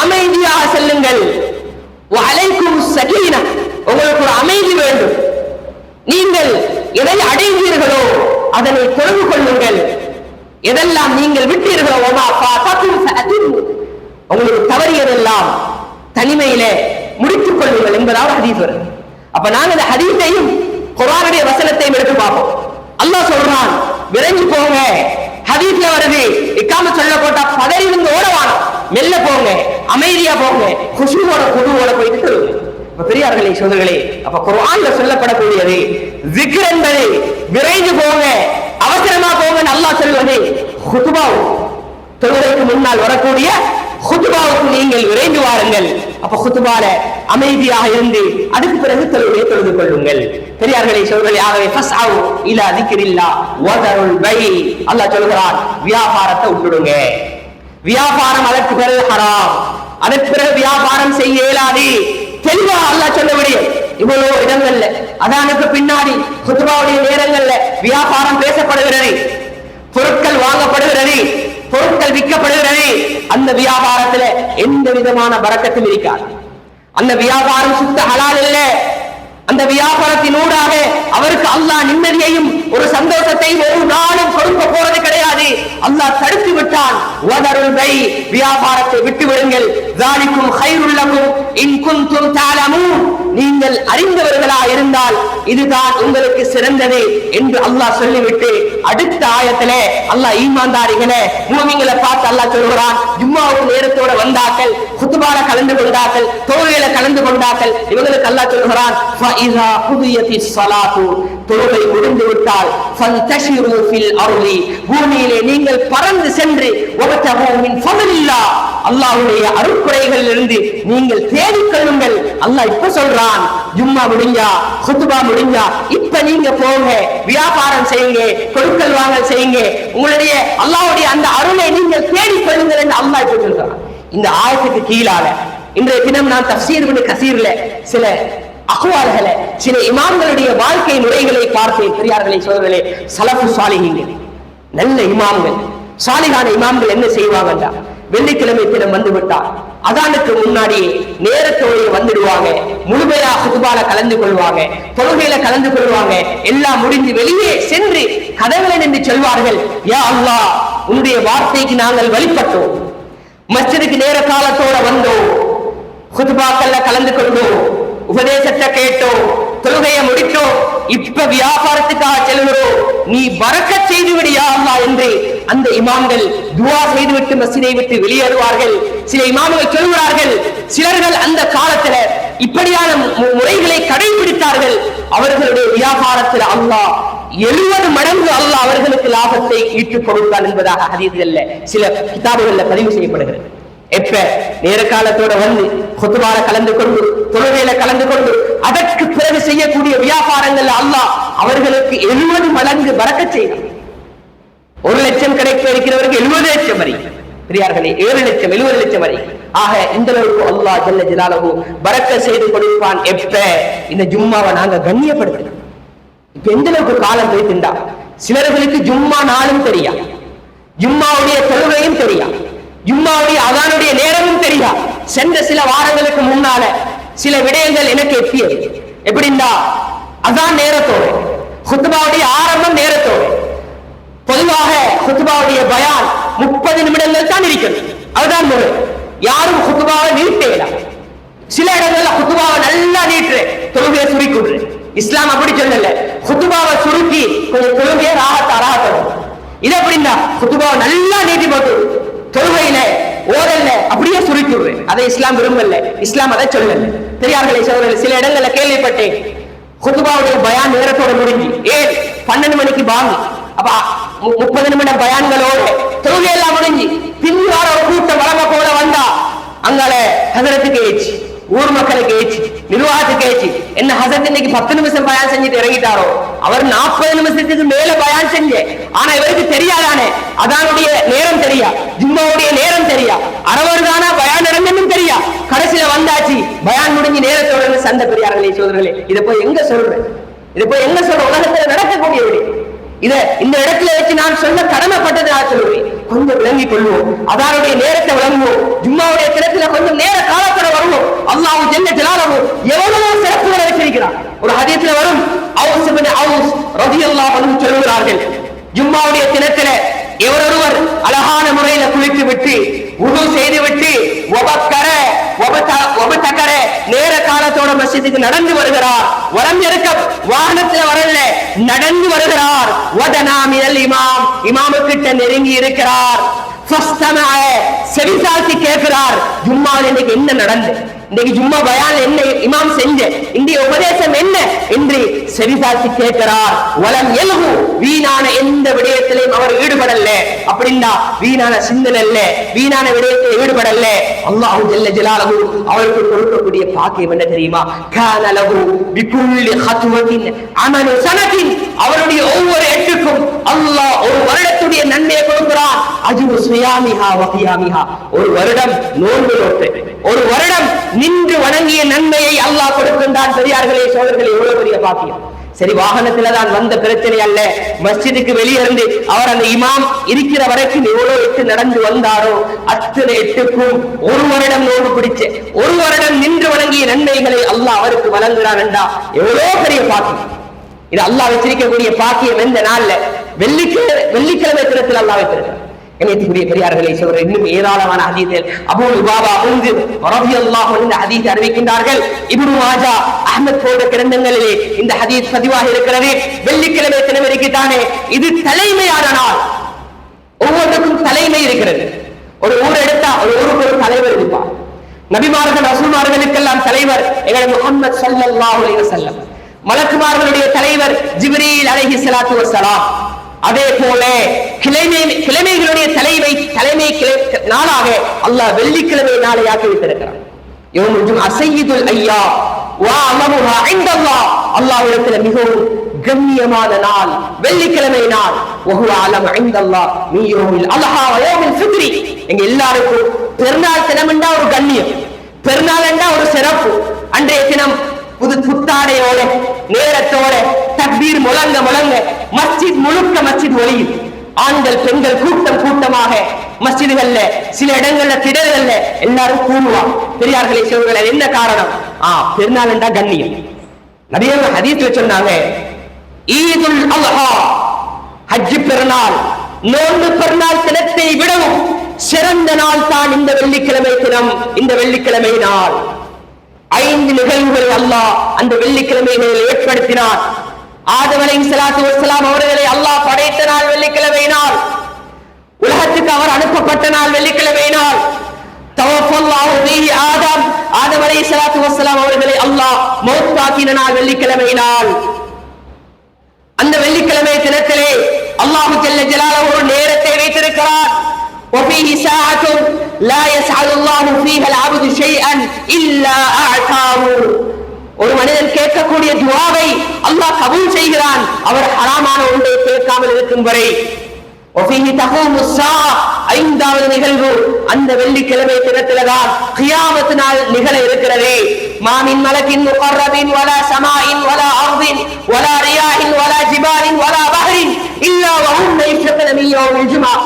[SPEAKER 1] அமைதியாக செல்லுங்கள். வஅலைக்கும் ஸகீனா, உங்களுக்கு ஒரு அமைதி வேண்டும். நீங்கள் எதை அடைவீர்களோ அதனை தொடர்பு கொள்ளுங்கள். எதெல்லாம் நீங்கள் விட்டீர்களோ வமா ஃபாதகும் ஃபஅதிமு, உங்களுக்கு தவறியதெல்லாம் தனிமையிலே முடித்துக் கொள்ளுங்கள் என்பதாக ஹதீஸ் வருது. அப்ப நாங்க இந்த ஹதீஸையும் குர்ஆனுடைய வசனத்தையும் எடுத்து பார்ப்போம். அல்லாஹ் சொல்றான், விரைஞ்சு போங்க. ஹதீஸ்ல வருது, இக்காமத் சொல்ல போட்டா பதறி இருந்து ஓடவானா, மெல்ல போங்க, அமைதியா போங்க, குஷூவோட குழுவோட போயிட்டு சொல்லுங்க. பெரியார்களே, சோதர்களே, அப்ப குர்ஆன்ல சொல்லப்படக்கூடியது ஜிக்ர் என்பது விரைந்து போங்க, அவசரமா போங்க. அல்லாஹ் சொல்வது குதுபா, தொழுகைக்கு முன்னால் வரக்கூடிய குதுபாவுக்கு நீங்கள் விரைந்து வாருங்கள். அப்ப குதுபால அமைதியாக இருந்து அதுக்கு பிறகு தொழுகையை தொழுது கொள்ளுங்கள். பெரியார்களே, சோதர்களே, ஆகவே ஃபஸ்அவு இலா திக்ரில்லாஹ் வ தருல் பை, அல்லாஹ் சொல்கிறான், வியாபாரத்தை விட்டுடுங்க. வியாபாரம் அதற்கு பிறகு ஹராம், அதற்கு பிறகு வியாபாரம் செய்ய இயலாது. தெளிவா அல்லாஹ் சொல்லபடி இவ்வளவு இடங்கள்ல அதானுக்கு பின்னாடி குத்பாவுடைய நேரங்கள்ல வியாபாரம் பேசப்படுகிறது, பொருட்கள் வாங்கப்படுகிறது, பொருட்கள் விற்கப்படுகிறது. அந்த வியாபாரத்துல எந்த விதமான பரக்கத்தும் இருக்காது. அந்த வியாபாரம் சுத்த ஹலால் இல்ல. அந்த வியாபாரத்தினூடாக அவருக்கு அல்லாஹ் நிம்மதியையும் ஒரு சந்தோஷத்தையும் ஒரு நாளும் கொடுக்க போறது கிடையாது. அல்லாஹ் தடுத்து விட்டான். வதருல் பை, வியாபாரத்தை விட்டு விடுங்கள். ذَلِكُمْ خَيْرٌ لَكُمْ إِن كُنتُمْ تَعْلَمُونَ, நீங்கள் அறிந்தவர்களா இருந்தால் இதுதான் உங்களுக்கு சிறந்தது என்று அல்லாஹ் சொல்லிவிட்டு அடுத்த ஆயத்திலே அல்லாஹ் ஈமான்தாரிகளே மூமின்களை பார்த்து அல்லாஹ் சொல்கிறான், ஜும்மாவுக்கு நேரத்தோட வந்தார்கள், குத்துபால கலந்து கொண்டார்கள், தொழுகையில கலந்து கொண்டார்கள், இவங்களுக்கு அல்லாஹ் சொல்கிறான் ஃபஇஸா குதியத்திஸ் ஸலாத்து, தொழுகை முடிந்து விட்டால் ஃபன்தஷிரு ஃபில் அர்லி, பூமியிலே நீங்கள் பறந்து சென்று வபதஹு மின் ஃபضலில்லாஹ், அல்லாஹ்வுடைய அருட்கொடைகளில் இருந்து நீங்கள் தேடிக் கொள்ளுங்கள். அல்லாஹ் இப்ப சொல்றான், ஜும்மா முடிஞ்சா குத்துபா முடிஞ்சா இப்ப நீங்க போங்க, வியாபாரம் செய்யுங்க, கொடுக்கல் வாங்கல் செய்யுங்க, உங்களுடைய அல்லாஹ்வுடைய அந்த அருளை நீங்கள் தேடிக் கொள்ளுங்கள் என்று அல்லாஹ் இப்ப சொல்றான். இந்த ஆயத்துக்கு கீழாக இன்றைய தினம் நான் தஃசீர் இப்னு கஸீர்ல சில அக்வால்களை, சில இமாம்களுடைய வாழ்க்கை முறைகளை பார்த்தேன். பெரியார்களே சோதரர்களே, சலஃபு சாலிஹீன்கள், நல்ல இமாம்கள், சாலிஹான இமாம்கள் என்ன செய்வாங்கன்றா, வெள்ளிக்கிழமை தினம் வந்து விட்டார், அதானுக்கு முன்னாடியே நேரத்தோடு வந்துடுவாங்க, முழுமையாக குதுபால கலந்து கொள்வாங்க, தொழுகையில கலந்து கொள்வாங்க, எல்லாம் முடிந்து வெளியே சென்று கதவுகளை நின்று சொல்வார்கள், யா அல்லாஹ் உன்னுடைய வார்த்தைக்கு நாங்கள் வழிபட்டோம், மஸ்ஜிதுக்கு நேர காலத்தோட வந்தோம், குதுபாக்கள்ல கலந்து கொண்டோம், உபதேசத்தை கேட்டோம், தொழுகையை முடித்தோம், இப்ப வியாபாரத்துக்காக செல்கிறோம், நீ பரக்கத் செய்து விடு யா அல்லாஹ் என்று அந்த இமாம்கள் துஆ செய்துவிட்டு மஸ்ஜிதை விட்டு வெளியேறுவார்கள். சில இமாம்கள் சொல்கிறார்கள், சிலர்கள் அந்த காலத்துல இப்படியான முறைகளை கடைபிடித்தார்கள், அவர்களுடைய வியாபாரத்தில் அல்லாஹ் 70 மடங்கு அல்லாஹ் அவர்களுக்கு லாபத்தை ஈட்டுக் கொடுத்தான் என்பதாக ஹதீஸ்கள்ல சில கிதாபுகள்ல பதிவு செய்யப்படுகிறது. எப்ப நேர காலத்தோட வந்து குதுபால கலந்து கொண்டு தொழுகையில கலந்து கொண்டு அதற்கு பிறகு செய்யக்கூடிய வியாபாரங்கள் அல்லாஹ் அவர்களுக்கு 70 மடங்கு பரக்கத் செய்தான். 1 லட்சம் கிடைக்க இருக்கிறவருக்கு 70 லட்சம் வரை, பெரியார்களே 7 லட்சம் 70 லட்சம் வரை. ஆக இந்த அளவுக்கு அல்லாஹ் ஜல்ல ஜலாலுஹு பரக்கத் செய்து கொடுப்பான். எப்ப இந்த ஜும்மாவை நாங்க கண்ணியப்படுத்தணும். இப்ப எந்த அளவுக்கு காலம் போய்த்திருந்தா, சிலர்களுக்கு ஜும்மா நாளும் தெரியா, ஜும்மாவுடைய தொழுகையும் தெரியா, ஜும்மாவுடைய அதானுடைய நேரமும் தெரியா. சென்ற சில வாரங்களுக்கு முன்னால சில விடயங்கள் எனக்கு எட்டியது. எப்படின்னா, அதான் நேரத்தோடு, குத்பாவுடைய ஆரம்பம் நேரத்தோடு. பொதுவாக குத்பாவுடைய பயான் 30 நிமிடங்கள் தான் இருக்கிறது, அதுதான் முறை. யாரும் குத்பாவை நீட்டேலாம். சில இடங்கள்ல குத்பாவை நல்லா நீட்டு, தொழுகையை சுருக்கிடுற. இஸ்லாம் அப்படி சொல்லல, குத்பாவை சுருக்கி கொஞ்சம் தொழுகையை ராகத்தரும். இது எப்படின்னா, குத்பாவை நல்லா நீட்டி போட்டு தொழுகையில ஓரல்ல அப்படியே சுருக்கிடுறேன். அதை இஸ்லாம் விரும்பல, இஸ்லாம் அதை சொல்லல. பெரியார்களே சகோதரர்களே, சில இடங்கள்ல கேள்விப்பட்டேன், குத்பாவுடைய பயான் நேரத்தோட முடிஞ்சு 12 மணிக்கு பாங்கு, அப்ப 30 நிமிடம் பயான்களோடு தொழுகை எல்லாம் முடிஞ்சு பின்வார ஒரு கூட்டம் வளமை போல வந்தா, அங்கால ஹசரத்துக்கு ஏச்சு, ஊர் மக்களுக்கு ஏச்சு, நிர்வாகத்துக்கு ஏச்சு, என்ன ஹசரத் இன்னைக்கு 10 நிமிஷம் பயான் செஞ்சுட்டு இறங்கிட்டாரோ, அவர் 40 நிமிஷத்துக்கு மேல பயான் செஞ்சு. ஆனா இவருக்கு தெரியாதானே, அதானுடைய நேரம் தெரியா, ஜும்மாவுடைய நேரம் தெரியா, அரவர் தானா பயான் இறங்கணும் தெரியா. கடைசியில வந்தாச்சு, பயான் முடிஞ்சு நேரத்தோட சண்டை. பெரியார்களே சோதரர்களே, இதை போய் எங்க சொல்றேன், இதை போய் எங்க சொல்ற? உலகத்துல நடக்கக்கூடிய விட இத இந்த இடத்துல வச்சு நான் சொல்ல கடமைப்பட்டது நான் சொல்லுவேன். கொஞ்சம் விளங்கிக் கொள்வோம், அதானுடைய நேரத்தை விளங்குவோம், ஜும்மாவுடைய தினத்துல கொஞ்சம் நேர காலத்துல வருவோம். அல்லாஹ் ஜல்ல ஜலாலுஹு எவ்வளவு சிறப்புகளை வச்சிருக்கிறார். ஒரு ஹதீஸ்ல வரும், அவுஸ் இப்னு அவுஸ் ரலியல்லாஹு அன்ஹு சொல்கிறார்கள், ஜும்மாவுடைய தினத்துல எவரொருவர் அழகான முறையில குளித்து விட்டு உது செய்து விட்டு நேர காலத்தோட மஸ்ஜிதுக்கு நடந்து வருகிறார், வரம் இருக்க வாகனத்தில் வரல, நடந்து வருகிறார், இமாம் இமாமுக்கிட்ட நெருங்கி இருக்கிறார், செவிசாத்தி கேட்கிறார், ஜும்மாவில் இன்னைக்கு என்ன நடந்து, இன்னைக்கு ஜும்மா பயான் என்ன இமாம் செஞ்ச, இந்திய உபதேசம் என்ன என்று செவிசாத்தி கேட்கிறார். வலம் எல்கு, வீணான எந்த விடயத்திலையும் அவர் ஈடுபடல. அப்படின்னா வீணான சிந்தனை இல்ல, வீணான விடயத்தில் ஈடுபடல. அல்லாஹ் ஜல்ல ஜலாலுஹு அவருக்கு கொடுக்கக்கூடிய பாக்கியம் என்ன தெரியுமா? கான லஹு பிகுல்லி ஹத்வத்தின் அமலு சனத்தின், அவருடைய ஒவ்வொரு எட்டுக்கும் அல்லாஹ் ஒரு வருடத்துடைய நன்மையை கொடுக்கிறான். அஜ்ரு ஸியாமிஹா வ கியாமிஹா, ஒரு வருடம் நோன்பு நோட்டு, ஒரு வருடம் நின்று வணங்கிய நன்மையை அல்லாஹ் கொடுக்கின்றான். பெரியார்களே சோதர்களே, எவ்வளவு பெரிய பாக்கியம். சரி, வாகனத்துல தான் வந்த பிரச்சனை அல்ல, மஸ்ஜிதுக்கு வெளியிருந்து அவர் அந்த இமாம் இருக்கிற வரைக்கும் எவ்வளவு எட்டு நடந்து வந்தாரோ அத்தனை எட்டுக்கும் ஒரு வருடம் நோன்பு பிடிச்சு ஒரு வருடம் நின்று வணங்கிய நன்மைகளை அல்லாஹ் அவருக்கு வழங்குகிறான் என்றா எவ்வளவு பெரிய பாக்கியம். இது அல்லாஹ் வச்சிருக்கக்கூடிய பாக்கியம். எந்த நாள்ல? வெள்ளிக்கிழமை தினத்தில் அல்லாஹ் வைத்திருக்கிறார். கண்ணியத்துக்குரிய பெரியார்களை சொல்ற இன்னும் ஏராளமான ஹதீஸ்கள் அபூ லுபாபா ரலியல்லாஹு அன்ஹு இந்த ஹதீஸ் அறிவிக்கின்றார்கள். இப்னு மாஜா, அஹ்மத் போன்ற கிரந்தங்களிலே இந்த ஹதீஸ் பதிவாக இருக்கிறது. வெள்ளிக்கிழமை தினம் இருக்குதானே, இது தலைமையான நாள். ஒவ்வொருக்கும் தலைமை இருக்கிறது. ஒரு ஊர் எடுத்தா ஒரு ஊருக்கு ஒரு தலைவர் இருப்பார். நபிமார்கள் ரசூல்மார்களுக்கெல்லாம் தலைவர் எங்கள் முஹம்மது ஸல்லல்லாஹு அலைஹி வஸல்லம். மலக்குமார்களுடைய தலைவர் ஜிப்ரீல் அலைஹிஸ்ஸலாத்து வஸ்ஸலாம். அதே போல கிழமைகளுடைய தலைமை நாளாக அல்லாஹ் வெள்ளிக்கிழமை நாளை ஆக்கி வைத்திருக்கிறார். யௌமுல் ஜும்ஆ சய்யிதுல் அய்யாம் வ அலமுஹா இன்தல்லாஹ். அல்லாஹ்விடத்தில் மிகவும் கண்ணியமான நாள் வெள்ளிக்கிழமை நாள். வஹுவ அலம் இன்தல்லாஹ் மின் யௌமில் அல்ஹா வ யௌமில் ஃபித்ரி. எங்க எல்லாருக்கும் பெருநாள் தினம் என்றா ஒரு கண்ணியம், பெருநாள் என்றா ஒரு சிறப்பு. அன்றைய தினம் புத்தாடையோட நேரத்தோட தக்பீர் முழங்க மஸ்ஜித் முழுக்க மஸ்ஜித் ஒளியும். ஆண்கள் பெண்கள் கூட்டமாக மஸ்ஜிதுகள்ல சில இடங்கள்ல திடல்கள்ல எல்லாரும் கூடுவாங்க. பெரியார்களை சொல்கிறார், என்ன காரணம்? பெருநாள் என்றா கண்ணியம். நபியவங்க ஹதீஸ்ல சொன்னாங்க, ஈதுல் அல்ஹா ஹஜ் பெருநாள் நோன்பு பெருநாள் தினத்தை விடவும் சிறந்த நாள் தான் இந்த வெள்ளிக்கிழமை தினம். இந்த வெள்ளிக்கிழமை நாள் 5 நிகழ்வுகளை அல்லாஹ் அந்த வெள்ளிக்கிழமைகளில் ஏற்படுத்தினார். ஆதம் அலைஹிஸ்ஸலாத்து வஸ்ஸலாம் அவர்களை அல்லாஹ் படைத்த நாள் வெள்ளிக்கிழமை நாள். உலகத்துக்கு அவர் அனுப்பப்பட்ட நாள் வெள்ளிக்கிழமை நாள். தவஃபல்லாஹு ஃபீஹி ஆதம் அலைஹிஸ்ஸலாத்து வஸ்ஸலாம் அவர்களை அல்லாஹ் மௌத்தாக்கின நாள் வெள்ளிக்கிழமை நாள். அந்த வெள்ளிக்கிழமை தினத்திலே அல்லாஹ் ஜல்ல ஜலாலுஹு ஒரு நேரத்தை வைத்திருக்கிறார். وفيه ساعة لا يسأل الله فيها العبد شيئا إلا أعطاه. ஒரு மனிதன் கேட்கக்கூடிய துஆவை அல்லாஹ் கபூல் செய்கிறான், அவர் ஹராமான ஒன்றை கேட்காமல் இருக்கும் வரை. وفيه تقوم الساعة. 5வது நிகழ்வு அந்த வெள்ளிக்கிழமை தினத்தில்தான் கியாமத் நாள் நிகழ இருக்கிறது. ما من ملك مقرب ولا سماء ولا أرض ولا رياح ولا جبال ولا بحر إلا وهم يشفقون من يوم الجمعة.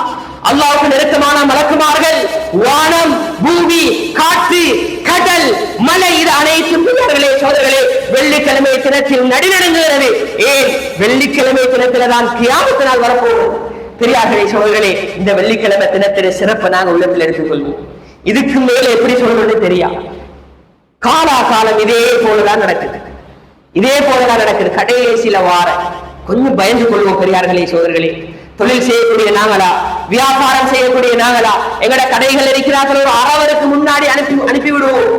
[SPEAKER 1] அல்லாஹ்வுக்கு நெருக்கமான மலக்குமார்கள், வானம், பூமி, காற்று, கடல், மலை, இது அனைத்தும் பெரியார்களே சோதரர்களே வெள்ளிக்கிழமை தினத்தில் நடுநடுங்குகிறது. ஏன்? வெள்ளிக்கிழமை தினத்தில தான் கியாமத் நாள் வரப்போகும். பெரியார்களே சோதரர்களே, இந்த வெள்ளிக்கிழமை தினத்திலே சிறப்பு நாங்கள் உள்ளத்தில் எடுத்துக்கொள்வோம். இதுக்கு மேலே எப்படி சொல்றது தெரியா. காலம் இதே போலதான் நடக்குது, கடையே சில வார கொஞ்சம் பயந்து கொள்வோம். பெரியார்களே சோதரர்களே, தொழில் செய்யக்கூடிய நாங்களா, வியாபாரம் செய்யக்கூடிய நாங்களா, எங்கட கடைகள் இருக்கிறார்கள் ஒரு அரவருக்கு முன்னாடி அனுப்பி விடுவோம்.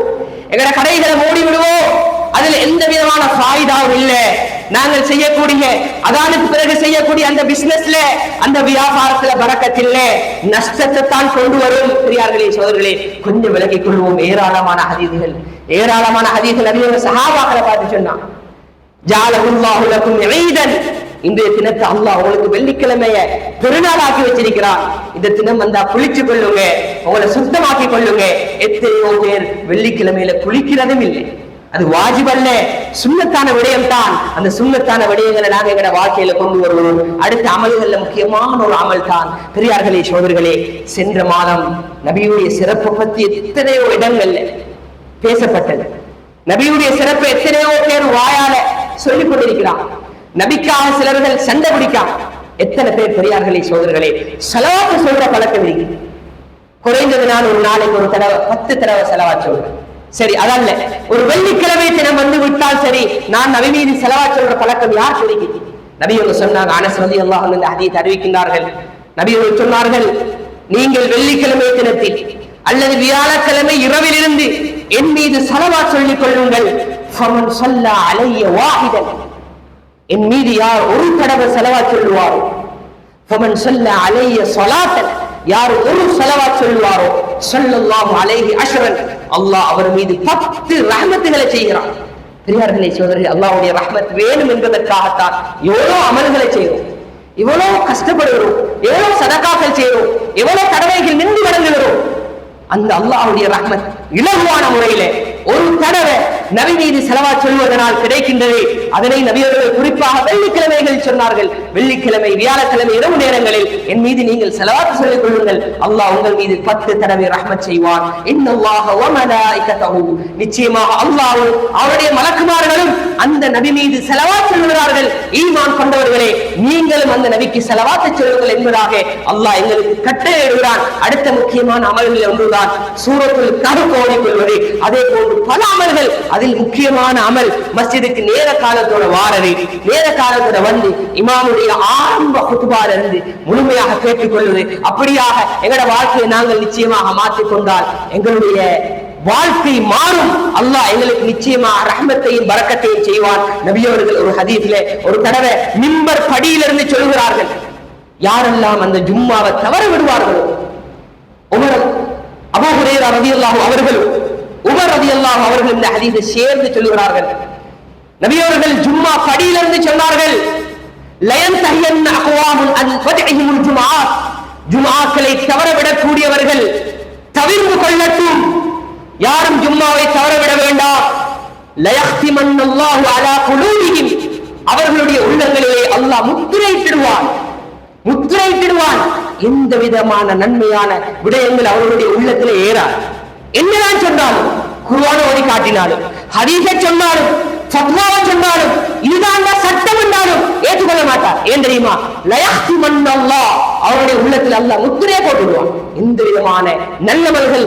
[SPEAKER 1] எங்கட கடைகளை மூடி விடுவோம். அதுல எந்த விதமான ஃபாயிதாவும் இல்லை. நாங்கள் செய்யக்கூடிய அதானுக்கு பிறகு செய்யக்கூடிய அந்த பிசினஸ்ல அந்த வியாபாரத்துல பரக்கத் இல்லை, நஷ்டத்தை தான் கொண்டு வரும். பெரியார்களே சோதரர்களே, கொஞ்சம் விலகிக் கொள்வோம். ஏராளமான ஹதீஸ்கள் நபியோட சஹாபாக்களை பார்த்து சொன்னான், ஜஅலஹுல்லாஹு லக்கும் ஈதன். இன்றைய தினத்தை அல்லாஹ் உங்களுக்கு வெள்ளிக்கிழமைய பெருநாளாக்கி வச்சிருக்கிறார். இந்த தினம் வந்தா குளிச்சு கொள்ளுங்க, உங்களை சுத்தமாக்கி கொள்ளுங்க. எத்தனையோ பேர் வெள்ளிக்கிழமையில குளிக்கிறதும் இல்லை. அது வாஜிபல்ல, சுன்னத்தான விடயம் தான். அந்த சுன்னத்தான விடயங்களை நாங்க எங்கட வாழ்க்கையில கொண்டு வருவோம். அடுத்த அமல்கள்ல முக்கியமான ஒரு அமல் தான். பெரியார்களே சோதர்களே, சென்ற மாதம் நபியுடைய சிறப்பை பத்தி எத்தனையோ இடங்கள்ல பேசப்பட்டது. நபியுடைய சிறப்பை எத்தனையோ பேர் வாயால சொல்லிக் கொண்டிருக்கிறான். நபிக்காக சிலர்கள் சண்டை பிடிக்காம எத்தனை பேர் பெரியார்களே சோதர்களே ஸலவாத் சொல்ற பழக்கம் இருக்கு. குறைந்தது நான் ஒரு நாளைக்கு ஒரு தடவை 10 தடவை ஸலவாத் சொல்றேன். சரி, அதல்ல ஒரு வெள்ளிக்கிழமை தினம் வந்து விட்டால் சரி, நான் நபி மீது ஸலவாத் சொல்ற பழக்கம் யார் சொல்லிக்கு? நபி அவங்க சொன்னாங்க, அனஸ் ரலியல்லாஹு அன்ஹு இந்த ஹதீஸ் அறிவிக்கின்றார்கள். நபி அவங்க சொன்னார்கள், நீங்கள் வெள்ளிக்கிழமை தினத்தில் அல்லது வியாழக்கிழமை இரவிலிருந்து என் மீது ஸலவாத் சொல்லிக் கொள்ளுங்கள். ஃபமன் ஸல்லா அலைய வாஹிதன், என் மீது யார் ஒரு தடவை ஸலவாத் சொல்லுவாரோ, ஃபமன் ஸல்லா அலைய ஸலாத்தன், யார் ஒரு ஸலவாத் சொல்லுவாரோ, ஸல்லல்லாஹு அலைஹி அஷ்ரன், அல்லாஹ் அவர் மீது 10 ரஹ்மத்துகளை செய்கிறான். பெரியார்களே சோதரர்களே, அல்லாஹ்வுடைய ரஹ்மத் வேணும் என்பதற்காகத்தான் எவ்வளவு அமல்களை செய்கிறோம், எவ்வளவு கஷ்டப்படுகிறோம், எவ்வளவு சதகாக்கள் செய்கிறோம், எவ்வளவு தடவைகள் நின்று வணங்குகிறோம். அந்த அல்லாஹ்வுடைய ரஹ்மத் இலகுவான முறையில ஒரு தடவை நபி மீது ஸலவாத் சொல்வதனால் கிடைக்கின்றது. அதனை நபி அவர்கள் குறிப்பாக வெள்ளிக்கிழமைகள் சொன்னார்கள். வெள்ளிக்கிழமை, வியாழக்கிழமை இரவு நேரங்களில் என் மீது நீங்கள் ஸலவாத் சொல்லிக் கொள்ளுங்கள், அல்லாஹ் உங்கள் மீது 10 தடவை ரஹ்மத் செய்வான். இன்னல்லாஹ வ மலாயிகத்தஹு, நிச்சயமாக அல்லாஹ் அவருடைய மலக்குமார்களும் அந்த நபி மீது ஸலவாத் சொல்கிறார்கள். ஈமான் கொண்டவர்களே, நீங்களும் அந்த நபிக்கு ஸலவாத் சொல்லுங்கள் என்பதாக அல்லாஹ் எங்களுக்கு கட்டளையிடுகிறான். அடுத்த முக்கியமான அமல்களில் ஒன்றுதான் சூரத்துல் கஹ்ஃப் ஓதிக்கொள்வது. அதே போன்று பல அமல்கள், அதில் முக்கியமான அமல் மஸ்ஜிதுக்கு நேர காலத்தோட வாரது, நேர காலத்தோட வந்து இமாமுடைய ஆரம்ப குத்துபால இருந்து முழுமையாக கேட்டுக்கொள்வது. அப்படியாக எங்களோட வாழ்க்கையை நாங்கள் நிச்சயமாக மாற்றிக்கொண்டால் எங்களுடைய வாழ்க்கை மாறும். அல்லாஹ் எங்களுக்கு நிச்சயமாக ரஹ்மத்தையும் பரக்கத்தையும் செய்வான். நபி அவர்கள் ஒரு ஹதீஸிலே ஒரு தடவை மிம்பர் படியிலிருந்து சொல்கிறார்கள், யாரெல்லாம் அந்த ஜும்மாவை தவற விடுவார்களோ, உமர், அபூ ஹுரைரா ரலியல்லாஹு அவர்களும் உமர் ரலியல்லாஹு அவர்கள் இந்த ஹதீஸை சேர்ந்து சொல்கிறார்கள். நபி அவர்கள் ஜும்மா படியிலிருந்து சொன்னார்கள், லயன்தஹியன்ன அக்வாமுன் அன் ஃபத்ஹிஹிமுல் ஜும்ஆத், ஜும்ஆக்களை தவறவிடக்கூடியவர்கள் தவிர்த்து கொள்ளட்டும், யாரும் ஜும்மாவை தவறவிட வேண்டாம். லயஹ்திமன்னல்லாஹு அலா குலூபிஹிம், அவர்களுடைய உள்ளங்களிலே அல்லாஹ் முத்திரையிடுவான். எந்த விதமான நன்மையான விடயங்கள் அவர்களுடைய உள்ளத்திலே ஏறாது. என்னதான் சொன்னாலும், குர்ஆனை ஓதி காட்டினாலும், ஹதீஸை சொன்னாலும், ஃபத்வாவை சொன்னாலும், இதுதான் சட்டம் என்றாலும் ஏற்றுக்கொள்ள மாட்டார். ஏன் தெரியுமா? லயஹ்திமன்னல்லாஹ், அவருடைய உள்ளத்தில் அல்லாஹ் முத்திரையை போட்டுடுவான். எந்த விதமான நல்லவர்கள்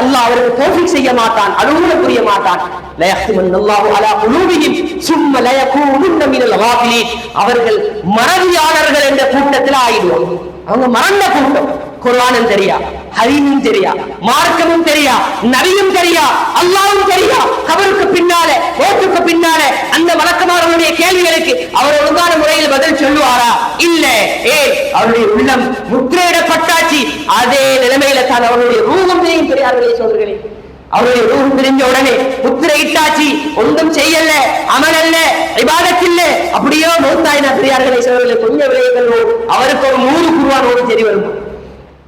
[SPEAKER 1] அல்லாஹ் அவருக்கு தௌஃபீக் செய்ய மாட்டான், அனுகூலம் புரிய மாட்டான். லயஹ்திமன்னல்லாஹு அலா குலூபிஹிம் சும்ம லயகூனுன்ன மினல் காஃபிலீன், அவர்கள் மறதியாளர்கள் என்ற கூட்டத்தில் ஆயிடுவாங்க. அவங்க மறந்த கூட்டம். குர்ஆனும் தெரியா, ஹதீஸும் தெரியா, மார்க்கமும் தெரியா, நபியும் தெரியா, அல்லாஹ்வும் தெரியா. கபருக்கு பின்னாலே, மௌத்துக்கு பின்னாலே அந்த மலக்குமார்களுடைய கேள்விகளுக்கு அவர் ஒழுங்கான முறையில் பதில் சொல்லுவாரா? இல்ல. அவருடைய உள்ளம் முத்திரையிடப்பட்டாச்சு. அதே நிலைமையில தான் அவருடைய ரூஹும் தெரியும். பெரியார்களே, சோதர்களே, அவருடைய ரூஹ் தெரிஞ்ச உடனே முத்திரையிட்டாச்சு, ஒன்றும் செய்யல, அமல் அல்ல, இபாதத் இல்ல, அப்படியோ மௌத்தாயினா. பெரியார்களே, சோதர்களே, கொஞ்சம் விளைவுகள் அவருக்கு ஒரு 100 குர்ஆன் ஓதி சரி வருமா?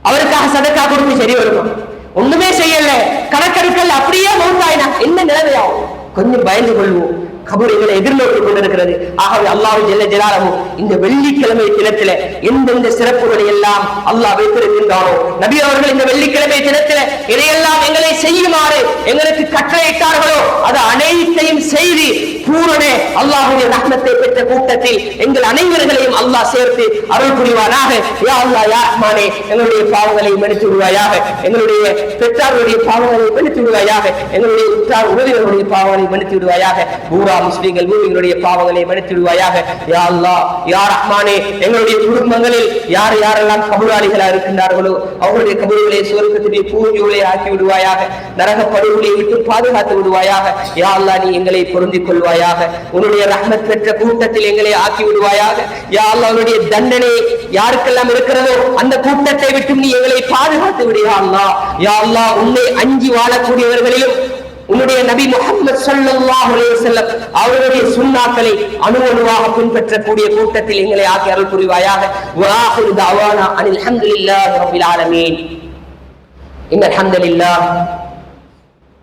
[SPEAKER 1] அவருக்காக சதக்கா கொடுத்து சரி வருமா? ஒண்ணுமே செய்யல, கணக்கெடுக்கல், அப்படியே மௌத்தாயினா என்ன நிலைமையாகும்? கொஞ்சம் பயந்து கொள்வோம். கபர் எங்களை எதிர்நோக்கிக் கொண்டிருக்கிறது. ஆகவே அல்லாஹ் ஜல்ல ஜலாலுஹு இந்த வெள்ளிக்கிழமை தினத்தில எந்தெந்த சிறப்புகளை எல்லாம் அல்லாஹ் வைத்திருக்கின்றானோ, நபி அவர்கள் இந்த வெள்ளிக்கிழமை தினத்தில எதையெல்லாம் எங்களை செய்யுமாறு எங்களுக்கு கட்டளையிட்டார்களோ அது அனைத்தையும் செய்து பூரண அல்லாஹ்வுடைய ரஹ்மத்தை பெற்ற கூட்டத்தில் எங்கள் அனைவர்களையும் அல்லாஹ் சேர்த்து அருள் புரிவானாக. யா அல்லாஹ் யா ரஹ்மானே, எங்களுடைய பாவங்களை மன்னித்து விடுவாயாக, எங்களுடைய பெற்றார்களுடைய பாவங்களை மன்னித்து விடுவாயாக, எங்களுடைய உற்றார் உறவினர்களுடைய பாவங்களை மன்னித்து விடுவாயாக, பூரா முஸ்லிம்கள் மூமின்களுடைய பாவங்களை மன்னித்துடுவாயாக. யா அல்லாஹ் யா ரஹ்மானே, எங்களுடைய குடும்பங்களில் யார் யாரெல்லாம் கபூராளிகளா இருக்கின்றார்களோ அவர்களுடைய கபூர்களை சுவர்க்கத்துடைய பூஞ்சோலை ஆக்கி விடுவாயாக, நரக படுகொலை விட்டு பாதுகாத்து விடுவாயாக. யா அல்லாஹ் நீ எங்களை பொருந்திக் கொள்வாயாக, உன்னுடைய ரஹ்மத் பெற்ற கூட்டத்தில் எங்களை ஆக்கி விடுவாயாக. யா அல்லாஹ் உன்னுடைய தண்டனை யாருக்கெல்லாம் இருக்கிறதோ அந்த கூட்டத்தை விட்டு நீ எங்களை பாதுகாத்து விடு. யா அல்லாஹ் யா அல்லாஹ் உன்னை அஞ்சி வாழக்கூடியவர்களிலும் உன்னுடைய நபி முஹம்மது ஸல்லல்லாஹு அலைஹி வஸல்லம் அவருடைய சுன்னாக்களை அணுவணுவாக பின்பற்றக்கூடிய கூட்டத்தில் எங்களை ஆக்கி அருள் புரிவாயாக. வ ஆகிரு தஅவானா அனில் ஹம்துலில்லாஹி ரப்பில் ஆலமீன். இன்னல் ஹம்தலில்லாஹ்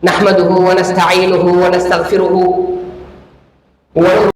[SPEAKER 1] நஹ்மதுஹு வ நஸ்தஈனுஹு வ நஸ்தக்ஃபிருஹு